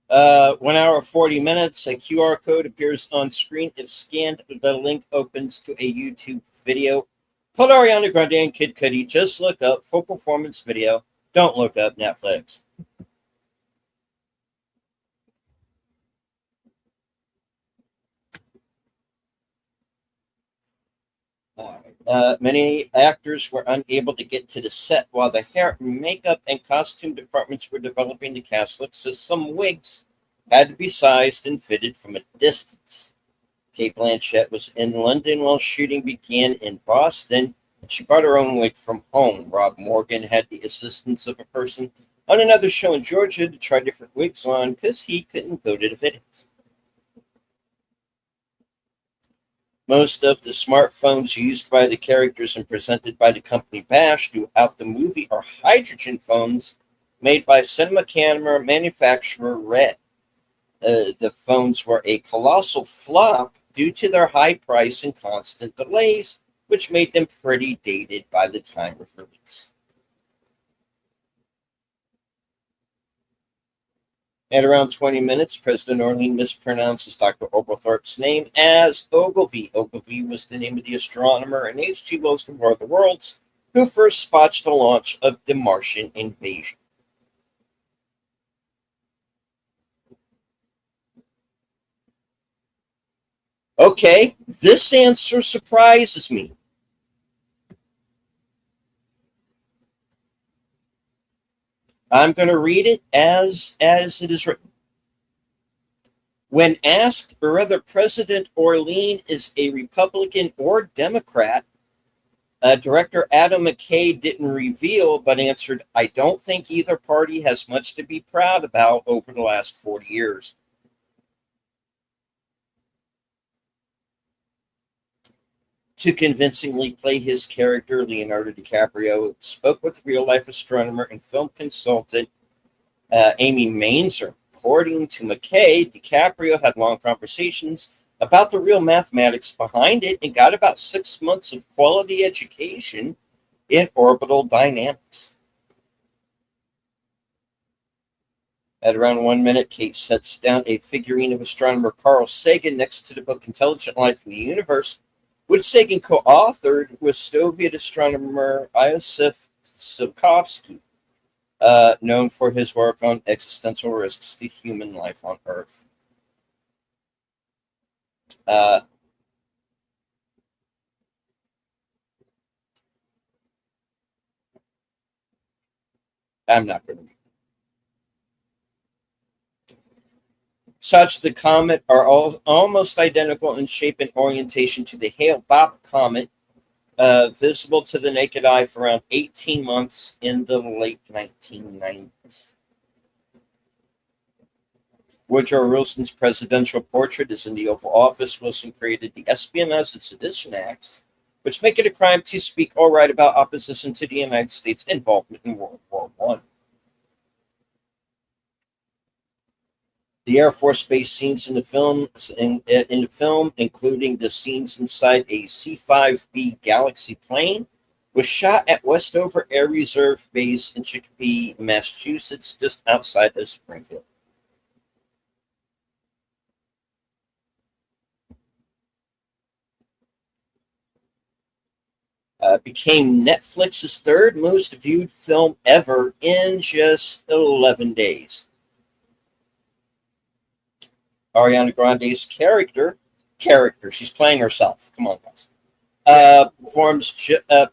1 hour 40 minutes, a QR code appears on screen. If scanned, the link opens to a YouTube video called Ariana Grande and Kid Cudi. Just look up full performance video. Don't look up Netflix. Many actors were unable to get to the set while the hair, makeup, and costume departments were developing the cast look, so some wigs had to be sized and fitted from a distance. Kate Blanchett was in London while shooting began in Boston, and she brought her own wig from home. Rob Morgan had the assistance of a person on another show in Georgia to try different wigs on because he couldn't go to the fittings. Most of the smartphones used by the characters and presented by the company Bash throughout the movie are hydrogen phones made by cinema camera manufacturer Red. The phones were a colossal flop due to their high price and constant delays, which made them pretty dated by the time of release. At around 20 minutes, President Orlean mispronounces Dr. Oglethorpe's name as Ogilvy. Ogilvy was the name of the astronomer in H.G. Wells' War of the Worlds, who first spotted the launch of the Martian invasion. Okay, this answer surprises me. I'm going to read it as it is written. When asked whether President Orlean is a Republican or Democrat, Director Adam McKay didn't reveal, but answered, I don't think either party has much to be proud about over the last 40 years. To convincingly play his character, Leonardo DiCaprio spoke with real-life astronomer and film consultant Amy Mainzer. According to McKay, DiCaprio had long conversations about the real mathematics behind it and got about 6 months of quality education in orbital dynamics. At around 1 minute, Kate sets down a figurine of astronomer Carl Sagan next to the book Intelligent Life in the Universe, which Sagan co-authored with Soviet astronomer Iosif Tsiolkovsky, known for his work on existential risks to human life on Earth. I'm not going to read. Such the comet are all almost identical in shape and orientation to the Hale-Bopp comet, visible to the naked eye for around 18 months in the late 1990s. Woodrow Wilson's presidential portrait is in the Oval Office. Wilson created the Espionage and Sedition Acts, which make it a crime to speak or write about opposition to the United States involvement in World War I. The Air Force Base scenes in the film, including the scenes inside a C-5B Galaxy plane, was shot at Westover Air Reserve Base in Chicopee, Massachusetts, just outside of Springfield. Became Netflix's third most viewed film ever in just 11 days. Ariana Grande's character, she's playing herself. Come on, guys.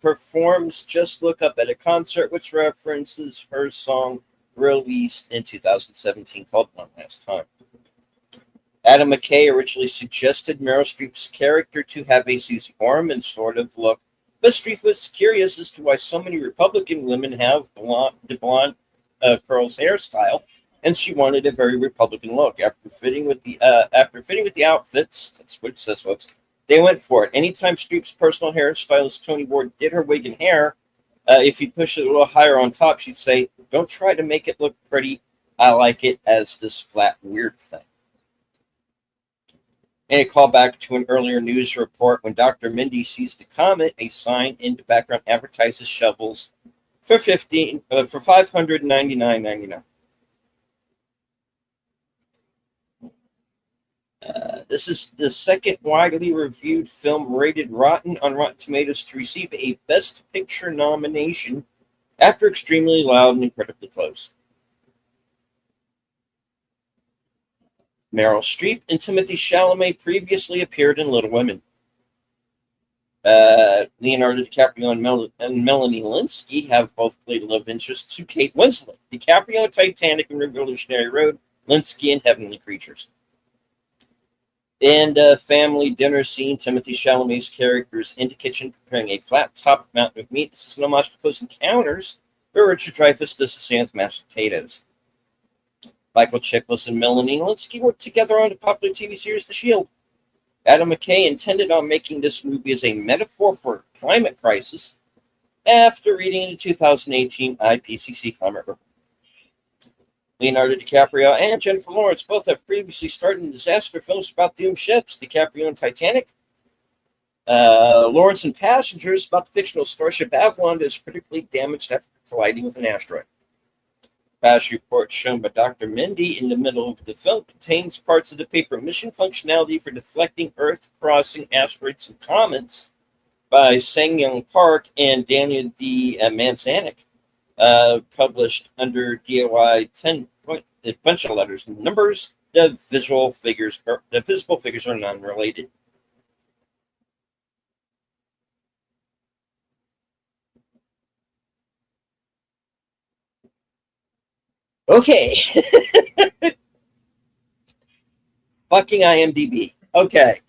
Performs Just Look Up at a concert, which references her song released in 2017 called One Last Time. Adam McKay originally suggested Meryl Streep's character to have a Susie Orman sort of look, but Streep was curious as to why so many Republican women have the blonde curls hairstyle, and she wanted a very Republican look. After fitting with the outfits, that's what it says, folks, they went for it. Anytime Streep's personal hairstylist Tony Ward did her wig and hair, if you push it a little higher on top, she'd say, "Don't try to make it look pretty. I like it as this flat, weird thing." And a callback to an earlier news report when Dr. Mindy sees the comet, a sign in the background advertises shovels for $599.99. This is the second widely reviewed film rated rotten on Rotten Tomatoes to receive a Best Picture nomination after Extremely Loud and Incredibly Close. Meryl Streep and Timothée Chalamet previously appeared in Little Women. Leonardo DiCaprio and Melanie Linsky have both played love interests to Kate Winslet. DiCaprio in Titanic and Revolutionary Road, Linsky in Heavenly Creatures. In the family dinner scene, Timothée Chalamet's character is in the kitchen preparing a flat-topped mountain of meat. This is an homage to Close Encounters, where Richard Dreyfuss does the same with mashed potatoes. Michael Chiklis and Melanie Linsky worked together on the popular TV series The Shield. Adam McKay intended on making this movie as a metaphor for climate crisis after reading the 2018 IPCC climate report. Leonardo DiCaprio and Jennifer Lawrence both have previously starred in disaster films about doomed ships. DiCaprio in Titanic, Lawrence in Passengers, about the fictional starship Avalon that is critically damaged after colliding with an asteroid. Crash report shown by Dr. Mindy in the middle of the film contains parts of the paper mission functionality for deflecting Earth-crossing asteroids and comets by Sang-Young Park and Daniel D. Manzanik, published under DOI 10, a bunch of letters and numbers. The visible figures are non-related. Okay. Fucking IMDb. Okay.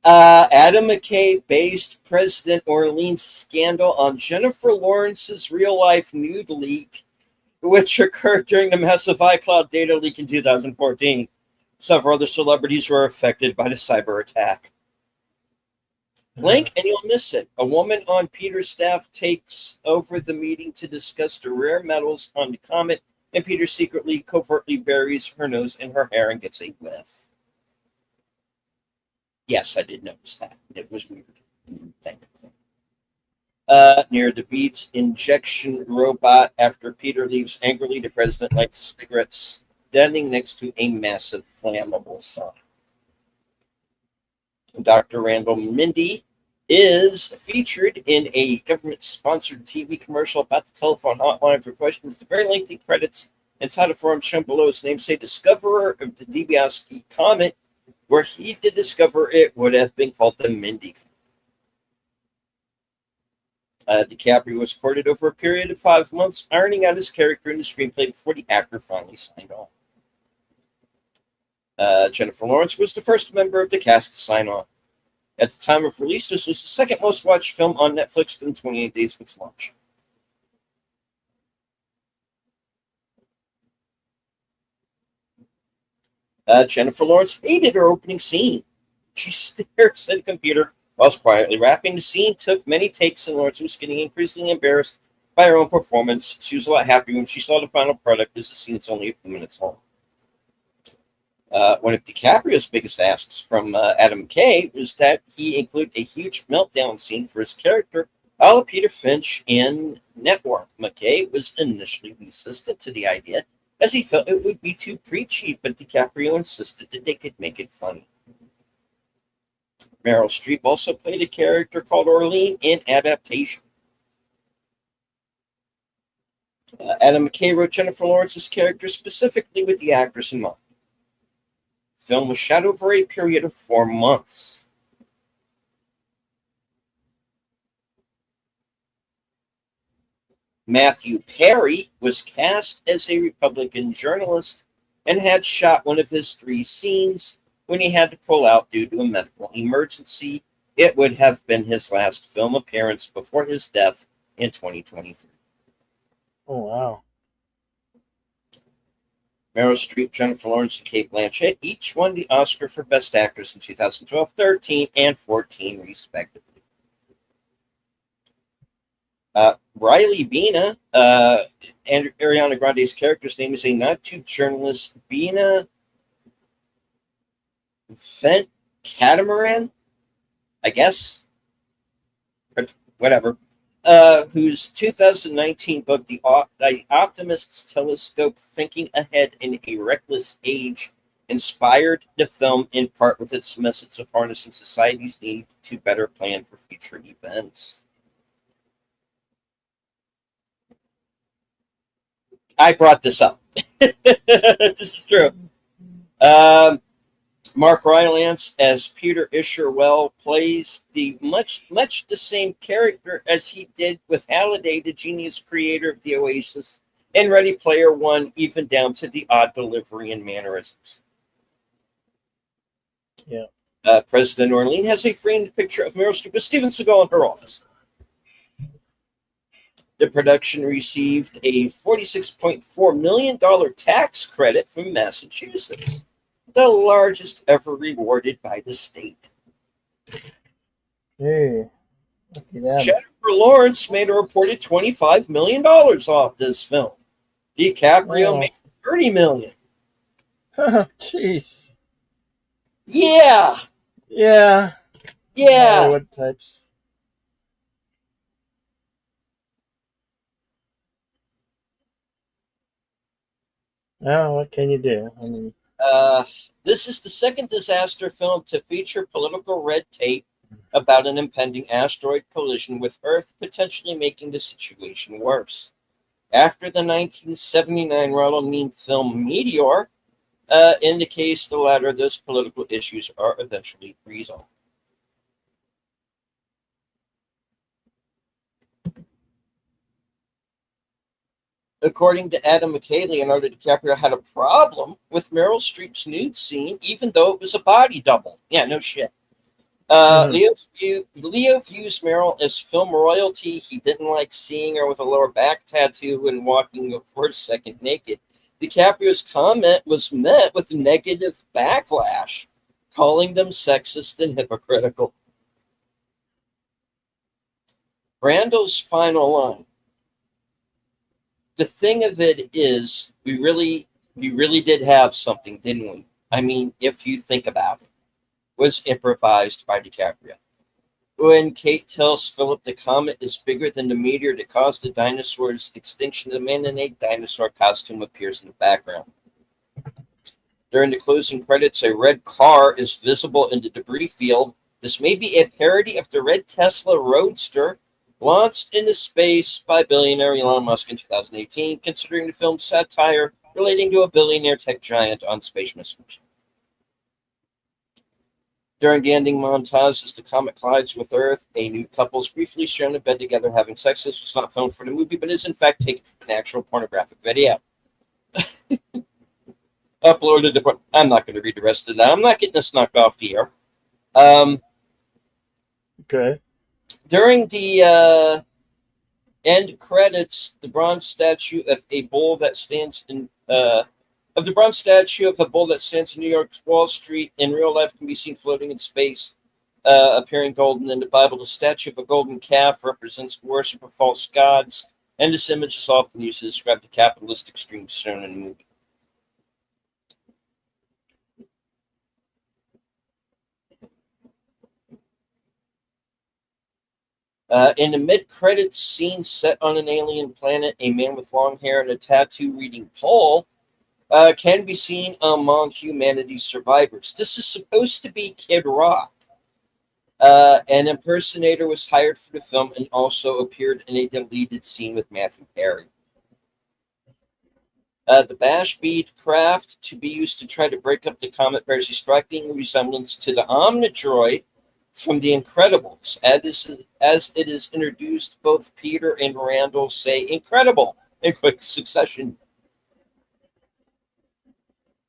Adam McKay based President Orleans scandal on Jennifer Lawrence's real-life nude leak, which occurred during the massive iCloud data leak in 2014. Several other celebrities were affected by the cyber attack. Blink and you'll miss it. A woman on Peter's staff takes over the meeting to discuss the rare metals on the comet, and Peter secretly, covertly buries her nose in her hair and gets a whiff. Yes, I did notice that. It was weird. Thank you. Near the Beats injection robot, after Peter leaves angrily, the president lights a cigarette standing next to a massive flammable sign. Dr. Randall Mindy is featured in a government-sponsored TV commercial about the telephone hotline for questions. The very lengthy credits and title form shown below his namesake, discoverer of the Dibiowski comet. Where he did discover it would have been called the Mindy. DiCaprio was courted over a period of 5 months, ironing out his character in the screenplay before the actor finally signed on. Jennifer Lawrence was the first member of the cast to sign on. At the time of release, this was the second most watched film on Netflix within 28 days of its launch. Jennifer Lawrence hated her opening scene. She stares at a computer whilst quietly rapping. The scene took many takes, and Lawrence was getting increasingly embarrassed by her own performance. She was a lot happier when she saw the final product, as the scene is only a few minutes long. One of DiCaprio's biggest asks from Adam McKay was that he include a huge meltdown scene for his character, a la Peter Finch in Network. McKay was initially resistant to the idea, as he felt it would be too preachy, but DiCaprio insisted that they could make it funny. Meryl Streep also played a character called Orlean in Adaptation. Adam McKay wrote Jennifer Lawrence's character specifically with the actress in mind. The film was shot over a period of 4 months. Matthew Perry was cast as a Republican journalist and had shot one of his 3 scenes when he had to pull out due to a medical emergency. It would have been his last film appearance before his death in 2023. Oh, wow. Meryl Streep, Jennifer Lawrence, and Cate Blanchett each won the Oscar for Best Actress in 2012, 13, and 14, respectively. Riley Bina, and Ariana Grande's character's name is a nod to journalist Bina Fent Catamaran, I guess, whatever, whose 2019 book, The Optimist's Telescope, Thinking Ahead in a Reckless Age, inspired the film in part with its message of harnessing society's need to better plan for future events. I brought this up. This is true. Mark Rylance as Peter Isherwell plays the much the same character as he did with Halliday, the genius creator of the Oasis, and Ready Player One, even down to the odd delivery and mannerisms. Yeah. President Orlean has a framed picture of Meryl Streep with Steven Seagal in her office. The production received a $46.4 million tax credit from Massachusetts, the largest ever rewarded by the state. Hey, lucky them. Jennifer Lawrence made a reported $25 million off this film. DiCaprio made $30 million. Jeez. Yeah. Yeah. Hollywood types. Oh, what can you do? I mean, this is the second disaster film to feature political red tape about an impending asteroid collision with Earth, potentially making the situation worse. After the 1979 Ronald Neame film Meteor indicates the latter, those political issues are eventually resolved. According to Adam McKay, Leonardo DiCaprio had a problem with Meryl Streep's nude scene, even though it was a body double. Yeah, no shit. Leo views Meryl as film royalty. He didn't like seeing her with a lower back tattoo and walking for a second naked. DiCaprio's comment was met with negative backlash, calling them sexist and hypocritical. Brando's final line. The thing of it is, we really did have something, didn't we? I mean, if you think about it, was improvised by DiCaprio. When Kate tells Philip the comet is bigger than the meteor that caused the dinosaur's extinction, the man in a dinosaur costume appears in the background. During the closing credits, a red car is visible in the debris field. This may be a parody of the red Tesla Roadster launched into space by billionaire Elon Musk in 2018, considering the film's satire relating to a billionaire tech giant on space missions. During the ending montage, as the comet collides with Earth, a nude couple is briefly shown in bed together having sex. This was not filmed for the movie, but is in fact taken from an actual pornographic video. Uploaded to. I'm not going to read the rest of that. I'm not getting this knocked off the air. Okay. During the end credits, the bronze statue of a bull that stands in of the bronze statue of a bull that stands in New York's Wall Street in real life can be seen floating in space, appearing golden. In the Bible, the statue of a golden calf represents the worship of false gods, and this image is often used to describe the capitalist extremes shown in the movie. In the mid-credits scene set on an alien planet, a man with long hair and a tattoo reading Paul can be seen among humanity's survivors. This is supposed to be Kid Rock. An impersonator was hired for the film and also appeared in a deleted scene with Matthew Perry. The bash bead craft to be used to try to break up the comet bears a striking resemblance to the Omnidroid from The Incredibles. As it is introduced, both Peter and Randall say "incredible" in quick succession.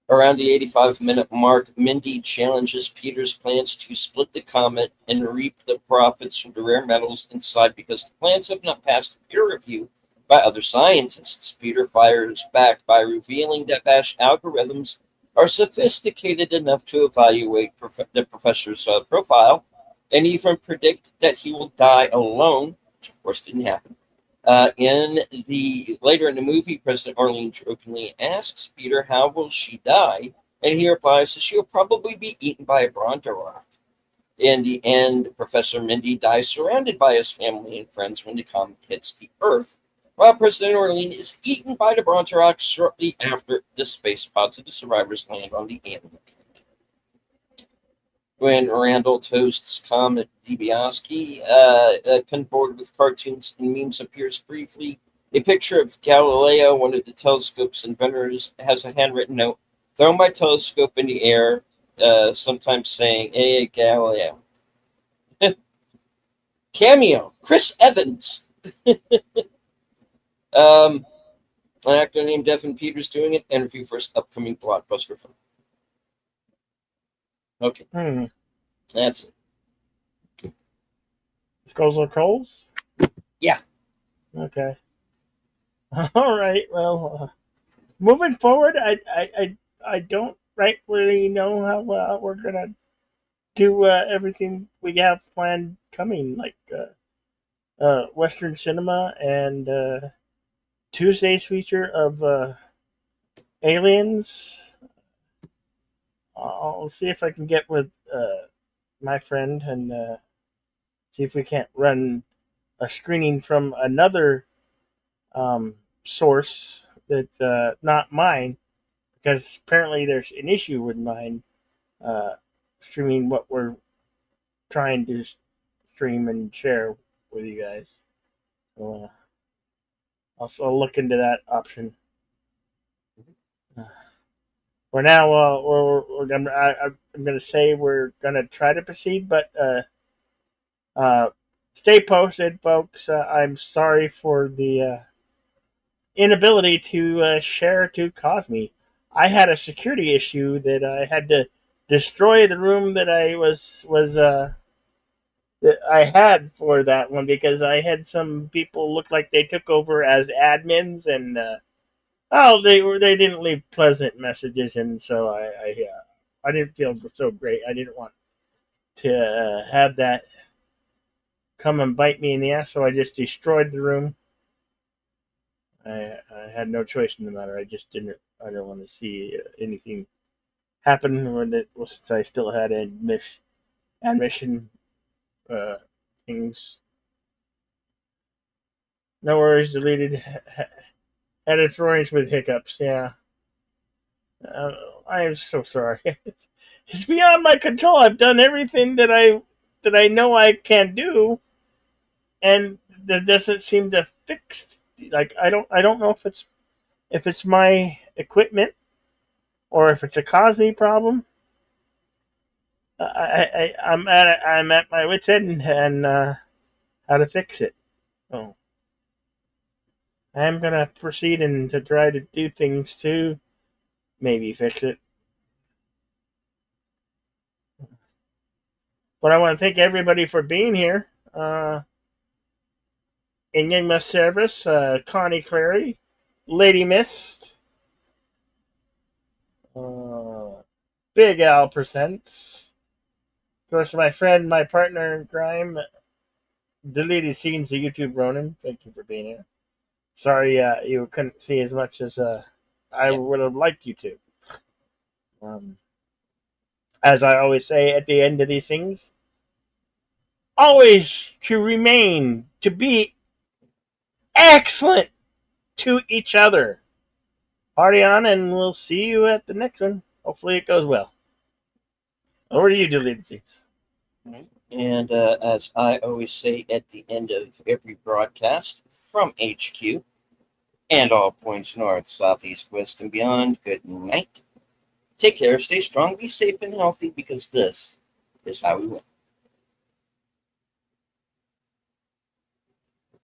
Around the 85-minute mark, Mindy challenges Peter's plans to split the comet and reap the profits from the rare metals inside because the plans have not passed peer review by other scientists. Peter fires back by revealing that Bash algorithms are sophisticated enough to evaluate the professor's profile and even predict that he will die alone, which of course didn't happen. Later in the movie, President Arlene jokingly asks Peter, "How will she die?" And he replies that she'll probably be eaten by a Brontorok. In the end, Professor Mindy dies surrounded by his family and friends when the comet hits the Earth, while President Orlean is eaten by the Brontorok shortly after the space pods of the survivors land on the alien. When Randall toasts Comet DiBiase, a pinboard with cartoons and memes appears briefly. A picture of Galileo, one of the telescope's inventors, has a handwritten note: "Throw my telescope in the air," sometimes saying, "Hey, Galileo." Cameo, Chris Evans. An actor named Devin Peters doing it. Interview for his upcoming blockbuster film. Okay, that's it. Skulls or Coals? Yeah. Okay. All right. Well, moving forward, I don't really know how we're gonna do everything we have planned coming, like Western cinema and Tuesday's feature of Aliens. I'll see if I can get with my friend and see if we can't run a screening from another source that's not mine, because apparently there's an issue with mine uh, streaming what we're trying to stream and share with you guys. So I'll look into that option. For now, we're gonna, I'm going to say we're going to try to proceed, but stay posted, folks. I'm sorry for the inability to share to Cosme. I had a security issue that I had to destroy the room that I was that I had for that one, because I had some people look like they took over as admins, and they didn't leave pleasant messages, and so I didn't feel so great. I didn't want to have that come and bite me in the ass, so I just destroyed the room. I had no choice in the matter. I didn't want to see anything happen when it, well, since I still had admission uh, things. No worries, deleted. Had its with hiccups. Yeah, uh, I am so sorry. It's beyond my control. I've done everything that I know I can do, and that doesn't seem to fix. Like I don't know if it's my equipment or if it's a Cosme problem. I'm at my wits end and how to fix it. Oh, I am gonna proceed and to try to do things to maybe fix it. But I want to thank everybody for being here. Enigma Service, Connie Clary, Lady Mist, uh, Big Al Presents. Of course, my friend, my partner in crime, Deleted Scenes of YouTube Ronan. Thank you for being here. Sorry you couldn't see as much as I Yeah. would have liked you to. Um, as I always say at the end of these things, always to remain, to be excellent to each other. Party on, and we'll see you at the next one. Hopefully, it goes well. Over to you, Deleted Scenes. Right. And as I always say at the end of every broadcast from HQ and all points north, south, east, west, and beyond, good night. Take care, stay strong, be safe and healthy, because this is how we win.